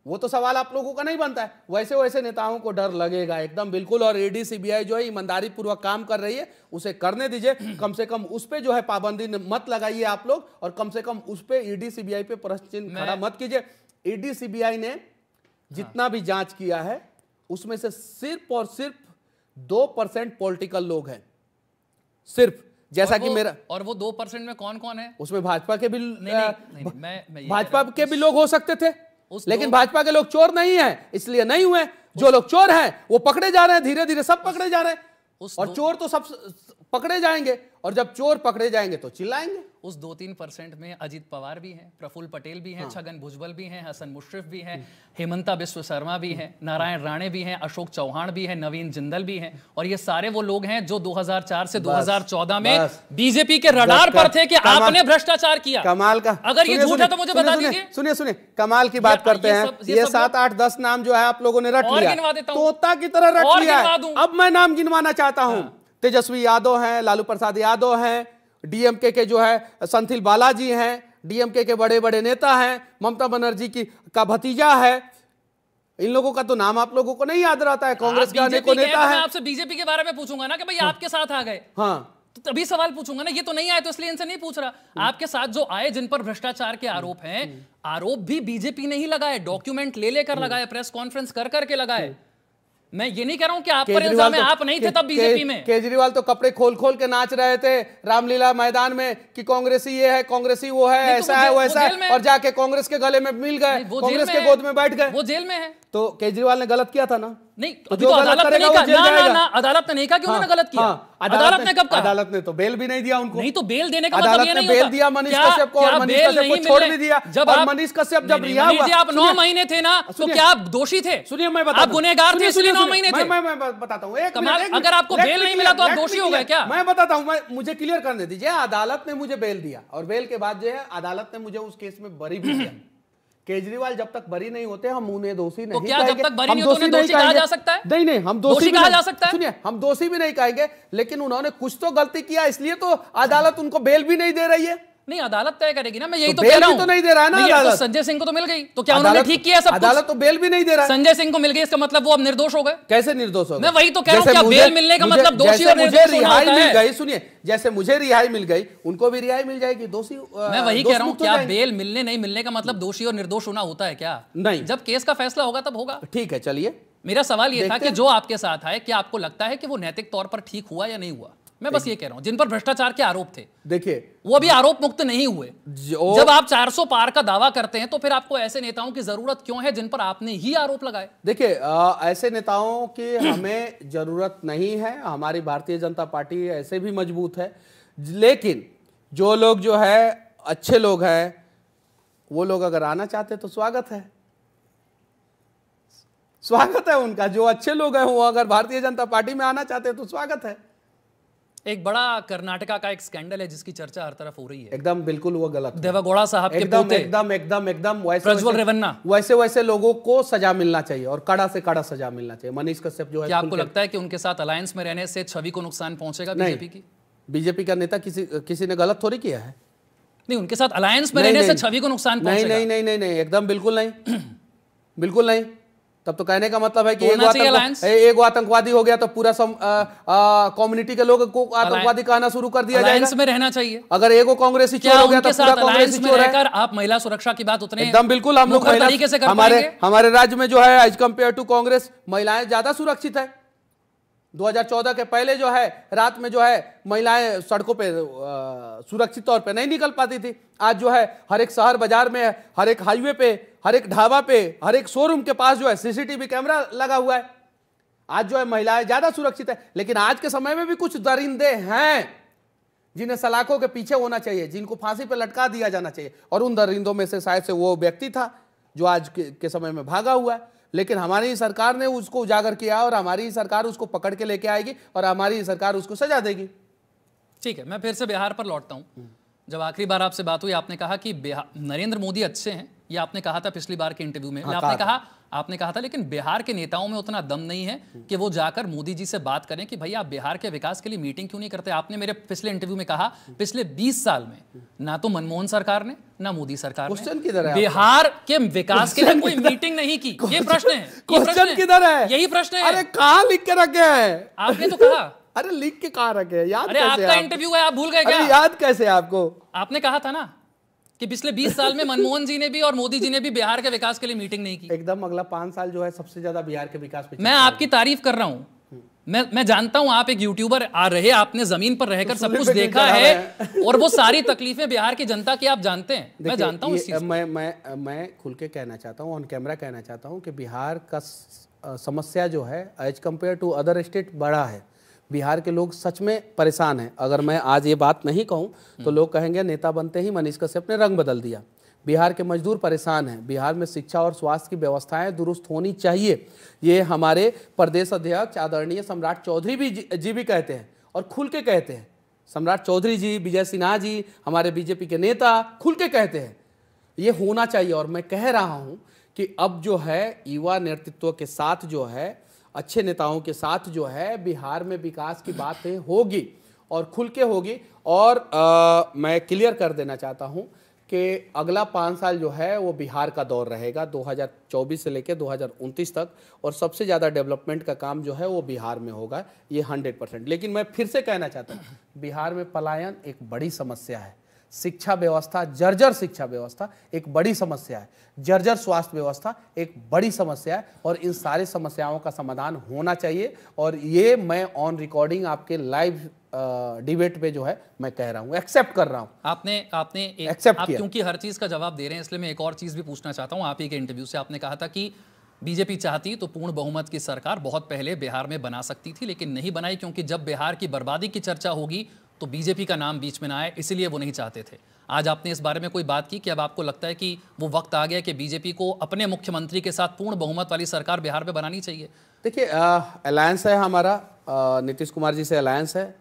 B: वो तो सवाल आप लोगों का नहीं बनता है। वैसे वैसे नेताओं को डर लगेगा एकदम बिल्कुल। और ईडी सीबीआई जो है ईमानदारी पूर्वक काम कर रही है, उसे करने दीजिए। कम से कम उस पे जो है पाबंदी मत लगाइए आप लोग, और कम से कम उस पे ईडी सीबीआई पे प्रश्न चिन्ह खड़ा मत कीजिए। ईडी सीबीआई ने जितना भी जांच किया है उसमें से सिर्फ और सिर्फ 2% पॉलिटिकल लोग हैं, सिर्फ। जैसा कि मेरा,
A: और वो 2% में कौन कौन है?
B: उसमें भाजपा के भी
A: नहीं,
B: भाजपा के भी लोग हो सकते थे, लेकिन भाजपा के लोग चोर नहीं है, इसलिए नहीं हुए। जो लोग चोर हैं वो पकड़े जा रहे हैं, धीरे धीरे सब पकड़े जा रहे हैं। और चोर तो सब पकड़े जाएंगे, और जब चोर पकड़े जाएंगे तो चिल्लाएंगे।
A: उस 2-3% में अजीत पवार भी हैं, प्रफुल्ल पटेल भी हैं, छगन भुजबल भी हैं, हसन मुश्रिफ भी हैं, हेमंता बिस्व शर्मा भी हैं, नारायण राणे भी हैं, अशोक चौहान भी हैं, नवीन जिंदल भी हैं। और ये सारे वो लोग हैं जो 2004 से 2014 में बीजेपी के रडार पर थे कि आपने भ्रष्टाचार किया।
B: कमाल का,
A: अगर ये झूठ है तो मुझे बता दीजिए।
B: सुनिए, कमाल की बात करते हैं। ये 7, 8, 10 नाम जो है आप लोगों ने रट लिया, तोता की तरह रट लिया। अब मैं नाम गिनवाना चाहता हूं। तेजस्वी यादव हैं, लालू प्रसाद यादव हैं, डीएमके के जो है संथिल बालाजी हैं, डीएमके के बड़े बड़े नेता हैं, ममता बनर्जी का भतीजा है। इन लोगों का तो नाम आप लोगों को नहीं याद रहता है। कांग्रेस का अनेकों नेता है।
A: मैं आपसे बीजेपी के बारे में पूछूंगा ना कि भाई आपके साथ आ गए,
B: हाँ,
A: तो तभी सवाल पूछूंगा ना। ये तो नहीं आए तो इसलिए इनसे नहीं पूछ रहा। आपके साथ जो आए, जिन पर भ्रष्टाचार के आरोप हैं, आरोप भी बीजेपी ने ही लगाए, डॉक्यूमेंट ले लेकर लगाए, प्रेस कॉन्फ्रेंस कर करके लगाए। मैं ये नहीं कह रहा हूं कि आप पर इल्जाम है, आप नहीं थे तब बीजेपी में।
B: केजरीवाल तो कपड़े खोल खोल के नाच रहे थे रामलीला मैदान में कि कांग्रेसी ये है, कांग्रेसी वो है, ऐसा है वैसा है, और जाके कांग्रेस के गले में मिल गए, कांग्रेस के गोद में बैठ गए।
A: वो जेल में है।
B: तो केजरीवाल ने गलत किया था ना?
A: नहीं, तो अदालत ने नहीं कहा, ना, अदालत ने नहीं कहा कि उन्होंने गलत किया। अदालत ने कब कहा?
B: अदालत ने तो बेल भी नहीं दिया उनको।
A: नहीं, तो बेल देने का मतलब ये नहीं होता।
B: बेल दिया मनीष कश्यप को, और मनीष कश्यप को छोड़ भी दिया। और मनीष कश्यप जब रिहा हुआ,
A: आप 9 महीने थे ना, तो क्या आप दोषी थे?
B: सुनिए, मैं बताता हूं,
A: आप गुनहगार थे इसलिए 9 महीने थे।
B: मैं बताता हूं,
A: अगर आपको बेल नहीं मिला तो आप दोषी हो गए क्या?
B: मैं बताता हूं, मुझे क्लियर करने दीजिए। अदालत ने मुझे बेल दिया, और बेल के बाद जो है अदालत ने मुझे उस केस में बरी भी किया। केजरीवाल जब तक बरी नहीं होते हम उन्हें दोषी नहीं
A: क्या
B: कहेंगे।
A: जब तक बरी नहीं होते उन्हें दोषी कहा जा सकता है?
B: नहीं, हम दोषी
A: कहा जा सकता है।
B: सुनिए, हम दोषी भी नहीं कहेंगे, लेकिन उन्होंने कुछ तो गलती किया, इसलिए तो अदालत उनको बेल भी नहीं दे रही है।
A: नहीं, अदालत तय करेगी ना, मैं यही तो
B: बेल
A: कह रहा
B: भी
A: हूं।
B: तो नहीं दे रहा है ना अदालत।
A: संजय सिंह को तो मिल गई, तो क्या उन्होंने ठीक किया सब कुछ?
B: अदालत तो बेल भी नहीं दे रहा है।
A: संजय सिंह को मिल गई, इसका मतलब वो अब निर्दोष हो गए?
B: कैसे निर्दोष हो गए?
A: मैं वही तो कह रहा हूं, क्या बेल मिलने का मतलब दोषी और निर्दोष होना होता है?
B: मिल गई, सुनिए, जैसे मुझे रिहाई मिल गई, उनको भी रिहाई मिल जाएगी, दोषी।
A: मैं वही कह रहा हूं, क्या बेल मिलने नहीं मिलने का मतलब दोषी और निर्दोष होना होता है क्या?
B: नहीं,
A: जब केस का फैसला होगा तब होगा।
B: ठीक है, चलिए।
A: मेरा सवाल ये था कि जो आपके साथ है, क्या आपको लगता है कि वो नैतिक तौर पर ठीक हुआ या नहीं हुआ? मैं बस ये कह रहा हूं, जिन पर भ्रष्टाचार के आरोप थे,
B: देखिए,
A: वो अभी आरोप मुक्त नहीं हुए। जब आप 400 पार का दावा करते हैं तो फिर आपको ऐसे नेताओं की जरूरत क्यों है जिन पर आपने ही आरोप लगाए?
B: देखिए, ऐसे नेताओं की हमें जरूरत नहीं है। हमारी भारतीय जनता पार्टी ऐसे भी मजबूत है, लेकिन जो लोग जो है अच्छे लोग हैं, वो लोग अगर आना चाहते तो स्वागत है, स्वागत है उनका। जो अच्छे लोग हैं वो अगर भारतीय जनता पार्टी में आना चाहते तो स्वागत है।
A: एक बड़ा कर्नाटका का एक स्कैंडल है जिसकी चर्चा हर तरफ हो रही है।
B: एकदम बिल्कुल वो गलत है।
A: देवेगौड़ा साहब के पोते
B: एकदम
A: प्रज्वल रेवन्ना,
B: वैसे लोगों को सजा मिलना चाहिए और कड़ा से कड़ा सजा मिलना चाहिए। मनीष कश्यप जो है,
A: क्या आपको लगता है कि उनके साथ अलायंस में रहने से छवि को नुकसान पहुंचेगा बीजेपी की?
B: बीजेपी का नेता किसी ने गलत थोड़ी किया है।
A: नहीं, उनके साथ अलायंस में रहने से छवि को नुकसान पहुंचेगा?
B: नहीं, एकदम बिल्कुल नहीं, बिल्कुल नहीं। तब तो कहने का मतलब है कि एक आतंकवादी हो गया तो पूरा कम्युनिटी के लोगों को आतंकवादी कहना शुरू कर दिया जाएगा।
A: अलायंस में रहना चाहिए।
B: अगर एगो कांग्रेसी चोर हो गया तो पूरा कांग्रेसी चोर है।
A: आप महिला सुरक्षा की बात उतने
B: एकदम बिल्कुल हम लोग
A: तरीके से कर पाएंगे।
B: हमारे राज्य में जो है एज कंपेयर टू कांग्रेस महिलाएं ज्यादा सुरक्षित है। 2014 के पहले जो है रात में जो है महिलाएं सड़कों पे सुरक्षित तौर पे नहीं निकल पाती थी। आज जो है हर एक शहर बाजार में, हर एक हाईवे पे, हर एक ढाबा पे, हर एक शोरूम के पास जो है सीसीटीवी कैमरा लगा हुआ है। आज जो है महिलाएं ज्यादा सुरक्षित है। लेकिन आज के समय में भी कुछ दरिंदे हैं जिन्हें सलाखों के पीछे होना चाहिए, जिनको फांसी पे लटका दिया जाना चाहिए। और उन दरिंदों में से शायद से वो व्यक्ति था जो आज के समय में भागा हुआ है। लेकिन हमारी सरकार ने उसको उजागर किया और हमारी सरकार उसको पकड़ के लेके आएगी और हमारी सरकार उसको सजा देगी। ठीक
A: है, मैं फिर से बिहार पर लौटता हूं। जब आखिरी बार आपसे बात हुई आपने कहा कि नरेंद्र मोदी अच्छे हैं, ये आपने कहा था पिछली बार के इंटरव्यू में। आपने कहा था लेकिन बिहार के नेताओं में उतना दम नहीं है कि वो जाकर मोदी जी से बात करें कि भाई आप बिहार के विकास के लिए मीटिंग क्यों नहीं करते। आपने मेरे पिछले इंटरव्यू में कहा पिछले 20 साल में ना तो मनमोहन सरकार ने ना मोदी सरकार ने बिहार के विकास के लिए कोई मीटिंग नहीं की। ये प्रश्न है।
B: क्वेश्चन किधर है?
A: यही प्रश्न है।
B: अरे कहां लिख के रखे हैं?
A: आपने तो कहा।
B: अरे लिख के कहां रखे हैं? याद
A: कैसे? अरे आपका इंटरव्यू है, आप भूल गए क्या?
B: याद कैसे आपको?
A: आपने कहा था ना कि पिछले 20 साल में मनमोहन जी ने भी और मोदी जी ने भी बिहार के विकास के लिए मीटिंग नहीं की।
B: एकदम अगला 5 साल जो है सबसे ज्यादा बिहार के विकास पे
A: मैं आपकी तारीफ कर रहा हूं। मैं जानता हूं आप एक यूट्यूबर आ रहे, आपने जमीन पर रहकर सब कुछ देखा है और वो सारी तकलीफें बिहार की जनता की आप जानते हैं। मैं जानता हूं इस चीज।
B: मैं खुल के कहना चाहता हूं, ऑन कैमरा कहना चाहता हूं कि बिहार का समस्या जो है as compare to other state बड़ा है। बिहार के लोग सच में परेशान हैं। अगर मैं आज ये बात नहीं कहूं तो लोग कहेंगे नेता बनते ही मनीष कश्यप ने रंग बदल दिया। बिहार के मजदूर परेशान हैं। बिहार में शिक्षा और स्वास्थ्य की व्यवस्थाएं दुरुस्त होनी चाहिए। ये हमारे प्रदेश अध्यक्ष आदरणीय सम्राट चौधरी भी कहते हैं और खुल के कहते हैं। सम्राट चौधरी जी, विजय सिन्हा जी, हमारे बीजेपी के नेता खुल के कहते हैं ये होना चाहिए। और मैं कह रहा हूं कि अब जो है युवा नेतृत्व के साथ जो है अच्छे नेताओं के साथ जो है बिहार में विकास की बातें होगी और खुल के होगी। और मैं क्लियर कर देना चाहता हूं कि अगला 5 साल जो है वो बिहार का दौर रहेगा 2024 से लेकर 2029 तक। और सबसे ज़्यादा डेवलपमेंट का काम जो है वो बिहार में होगा, ये 100%। लेकिन मैं फिर से कहना चाहता हूँ बिहार में पलायन एक बड़ी समस्या है। शिक्षा व्यवस्था, जर्जर शिक्षा व्यवस्था एक बड़ी समस्या है। जर्जर स्वास्थ्य व्यवस्था एक बड़ी समस्या है। और इन सारी समस्याओं का समाधान होना चाहिए। और ये मैं ऑन रिकॉर्डिंग आपके लाइव डिबेट पे जो है मैं कह रहा हूँ, एक्सेप्ट कर रहा हूँ।
A: आपने
B: एक्सेप्ट
A: किया। क्योंकि हर चीज का जवाब दे रहे हैं इसलिए मैं एक और चीज भी पूछना चाहता हूँ। आप ही के इंटरव्यू से आपने कहा था कि बीजेपी चाहती तो पूर्ण बहुमत की सरकार बहुत पहले बिहार में बना सकती थी, लेकिन नहीं बनाई क्योंकि जब बिहार की बर्बादी की चर्चा होगी तो बीजेपी का नाम बीच में ना आए, इसीलिए वो नहीं चाहते थे। आज आपने इस बारे में कोई बात की कि अब आपको लगता है कि वो वक्त आ गया कि बीजेपी को अपने मुख्यमंत्री के साथ पूर्ण बहुमत वाली सरकार बिहार में बनानी चाहिए?
B: देखिए, अलायंस है हमारा, नीतीश कुमार जी से अलायंस है।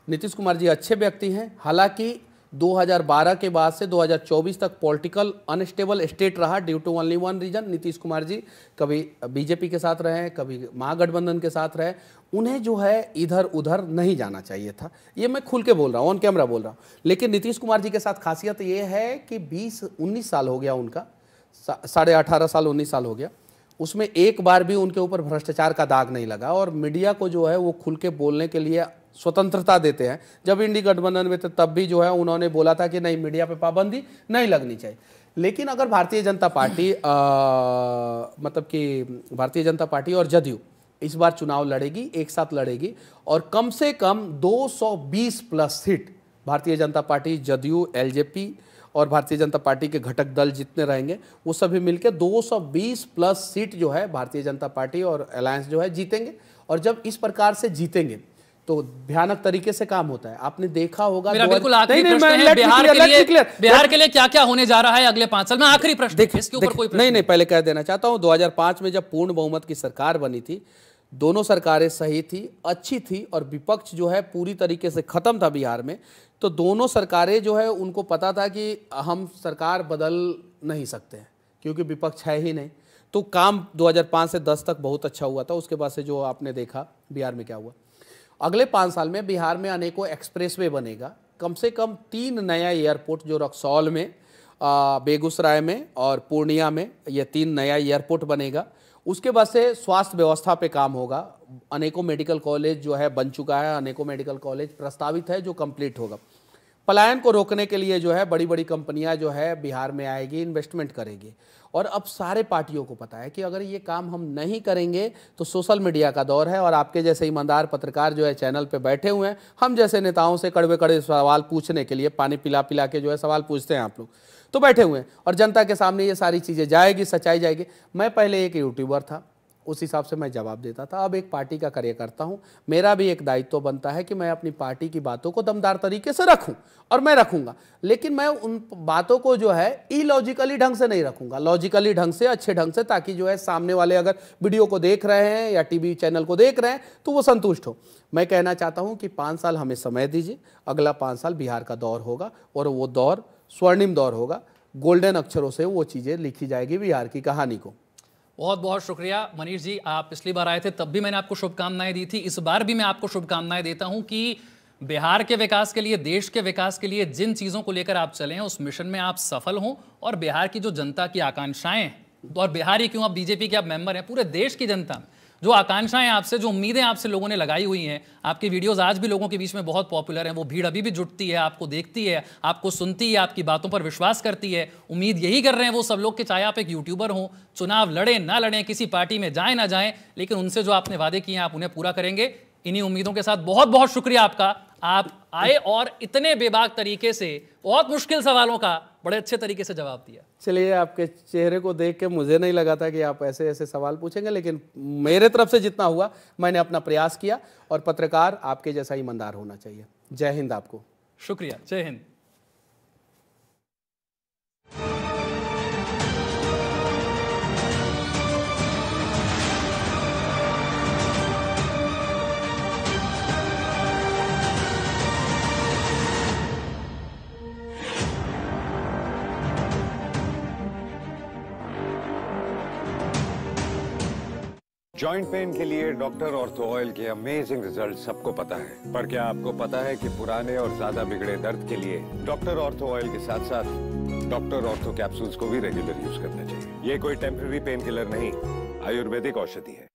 B: नीतीश कुमार जी अच्छे व्यक्ति हैं। हालांकि 2012 के बाद से 2024 तक पॉलिटिकल अनस्टेबल स्टेट रहा due to only one reason. Nitish Kumar ji कभी बीजेपी के साथ रहे, कभी महागठबंधन के साथ रहे, उन्हें जो है इधर उधर नहीं जाना चाहिए था। ये मैं खुल के बोल रहा हूँ, ऑन कैमरा बोल रहा हूँ। लेकिन नीतीश कुमार जी के साथ खासियत ये है कि 19 साल हो गया उनका, 18.5 साल 19 साल हो गया, उसमें एक बार भी उनके ऊपर भ्रष्टाचार का दाग नहीं लगा। और मीडिया को जो है वो खुल के बोलने के लिए स्वतंत्रता देते हैं। जब इंडी गठबंधन में थे तब भी जो है उन्होंने बोला था कि नहीं, मीडिया पे पाबंदी नहीं लगनी चाहिए। लेकिन अगर भारतीय जनता पार्टी मतलब कि भारतीय जनता पार्टी और जदयू इस बार चुनाव लड़ेगी, एक साथ लड़ेगी, और कम से कम 220 plus seat Bharatiya Janata party, JDU, LJP और भारतीय जनता पार्टी के घटक दल जितने रहेंगे वो सभी मिलकर 220 प्लस सीट जो है भारतीय जनता पार्टी और अलायंस जो है जीतेंगे। और जब इस प्रकार से जीतेंगे तो भयानक तरीके से काम होता है। आपने देखा होगा।
A: मेरा बिल्कुल आखिरी प्रश्न है, बिहार के लिए क्या क्या होने जा रहा है अगले 5 साल में? आखिरी प्रश्न, इसके ऊपर कोई प्रश्न
B: नहीं, पहले कह देना चाहता हूं, 2005 में जब पूर्ण बहुमत की सरकार बनी थी, दोनों सरकारें सही थी, अच्छी थी, और विपक्ष जो है पूरी तरीके से खत्म था बिहार में। तो दोनों सरकारें जो है उनको पता था कि हम सरकार बदल नहीं सकते हैं क्योंकि विपक्ष है ही नहीं। तो काम 2005 से 10 तक बहुत अच्छा हुआ था। उसके बाद से जो आपने देखा बिहार में क्या हुआ, अगले 5 साल में बिहार में अनेकों एक्सप्रेसवे बनेगा। कम से कम 3 नया एयरपोर्ट जो रक्सौल में, बेगूसराय में और पूर्णिया में, ये 3 नया एयरपोर्ट बनेगा। उसके बाद से स्वास्थ्य व्यवस्था पे काम होगा। अनेकों मेडिकल कॉलेज जो है बन चुका है, अनेकों मेडिकल कॉलेज प्रस्तावित है जो कंप्लीट होगा। पलायन को रोकने के लिए जो है बड़ी बड़ी कंपनियां जो है बिहार में आएगी, इन्वेस्टमेंट करेगी। और अब सारे पार्टियों को पता है कि अगर ये काम हम नहीं करेंगे तो सोशल मीडिया का दौर है और आपके जैसे ईमानदार पत्रकार जो है चैनल पे बैठे हुए हैं, हम जैसे नेताओं से कड़वे कड़वे सवाल पूछने के लिए, पानी पिला पिला के जो है सवाल पूछते हैं आप लोग, तो बैठे हुए हैं और जनता के सामने ये सारी चीज़ें जाएगी, सच्चाई जाएगी। मैं पहले एक यूट्यूबर था, उस हिसाब से मैं जवाब देता था। अब एक पार्टी का कार्यकर्ता हूं, मेरा भी एक दायित्व बनता है कि मैं अपनी पार्टी की बातों को दमदार तरीके से रखूं, और मैं रखूंगा। लेकिन मैं उन बातों को जो है इलॉजिकली ढंग से नहीं रखूंगा, लॉजिकली ढंग से, अच्छे ढंग से, ताकि जो है सामने वाले अगर वीडियो को देख रहे हैं या टीवी चैनल को देख रहे हैं तो वो संतुष्ट हो। मैं कहना चाहता हूं कि 5 साल हमें समय दीजिए, अगला 5 साल बिहार का दौर होगा और वो दौर स्वर्णिम दौर होगा। गोल्डन अक्षरों से वो चीज़ें लिखी जाएगी बिहार की कहानी को।
A: बहुत बहुत शुक्रिया मनीष जी। आप पिछली बार आए थे तब भी मैंने आपको शुभकामनाएं दी थी, इस बार भी मैं आपको शुभकामनाएं देता हूं कि बिहार के विकास के लिए, देश के विकास के लिए जिन चीज़ों को लेकर आप चले हैं उस मिशन में आप सफल हों, और बिहार की जो जनता की आकांक्षाएं हैं, और बिहार ही क्यों, आप बीजेपी के आप मेंबर हैं, पूरे देश की जनता जो आकांक्षाएं आपसे, जो उम्मीदें आपसे लोगों ने लगाई हुई हैं, आपकी वीडियोस आज भी लोगों के बीच में बहुत पॉपुलर हैं, वो भीड़ अभी भी जुटती है, आपको देखती है, आपको सुनती है, आपकी बातों पर विश्वास करती है। उम्मीद यही कर रहे हैं वो सब लोग कि चाहे आप एक यूट्यूबर हों, चुनाव लड़ें ना लड़ें, किसी पार्टी में जाएं ना जाएं, लेकिन उनसे जो आपने वादे किए हैं आप उन्हें पूरा करेंगे। इन्हीं उम्मीदों के साथ बहुत बहुत शुक्रिया आपका, आप आए और इतने बेबाक तरीके से बहुत मुश्किल सवालों का बड़े अच्छे तरीके से जवाब दिया।
B: चलिए, आपके चेहरे को देख के मुझे नहीं लगा था कि आप ऐसे ऐसे सवाल पूछेंगे, लेकिन मेरे तरफ से जितना हुआ मैंने अपना प्रयास किया, और पत्रकार आपके जैसा ईमानदार होना चाहिए। जय हिंद। आपको
A: शुक्रिया। जय हिंद।
C: जॉइंट पेन के लिए डॉक्टर ऑर्थो ऑयल के अमेजिंग रिजल्ट सबको पता है, पर क्या आपको पता है कि पुराने और ज्यादा बिगड़े दर्द के लिए डॉक्टर ऑर्थो ऑयल के साथ साथ डॉक्टर ऑर्थो कैप्सूल्स को भी रेगुलर यूज करना चाहिए। ये कोई टेम्पररी पेन किलर नहीं, आयुर्वेदिक औषधि है।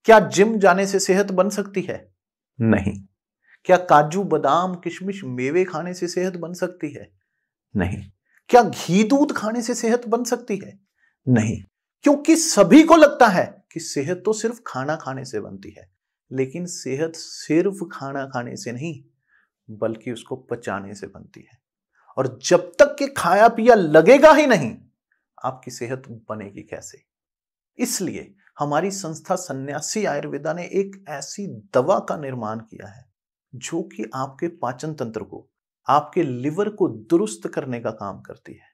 D: क्या जिम जाने से सेहत बन सकती है? नहीं। क्या काजू बादाम किशमिश मेवे खाने से सेहत बन सकती है? नहीं। क्या घी दूध खाने से सेहत बन सकती है? नहीं, क्योंकि सभी को लगता है कि सेहत तो सिर्फ खाना खाने से बनती है, लेकिन सेहत सिर्फ खाना खाने से नहीं बल्कि उसको पचाने से बनती है। और जब तक कि खाया पिया लगेगा ही नहीं, आपकी सेहत बनेगी कैसे? इसलिए हमारी संस्था सन्यासी आयुर्वेदा ने एक ऐसी दवा का निर्माण किया है जो कि आपके पाचन तंत्र को, आपके लिवर को दुरुस्त करने का काम करती है।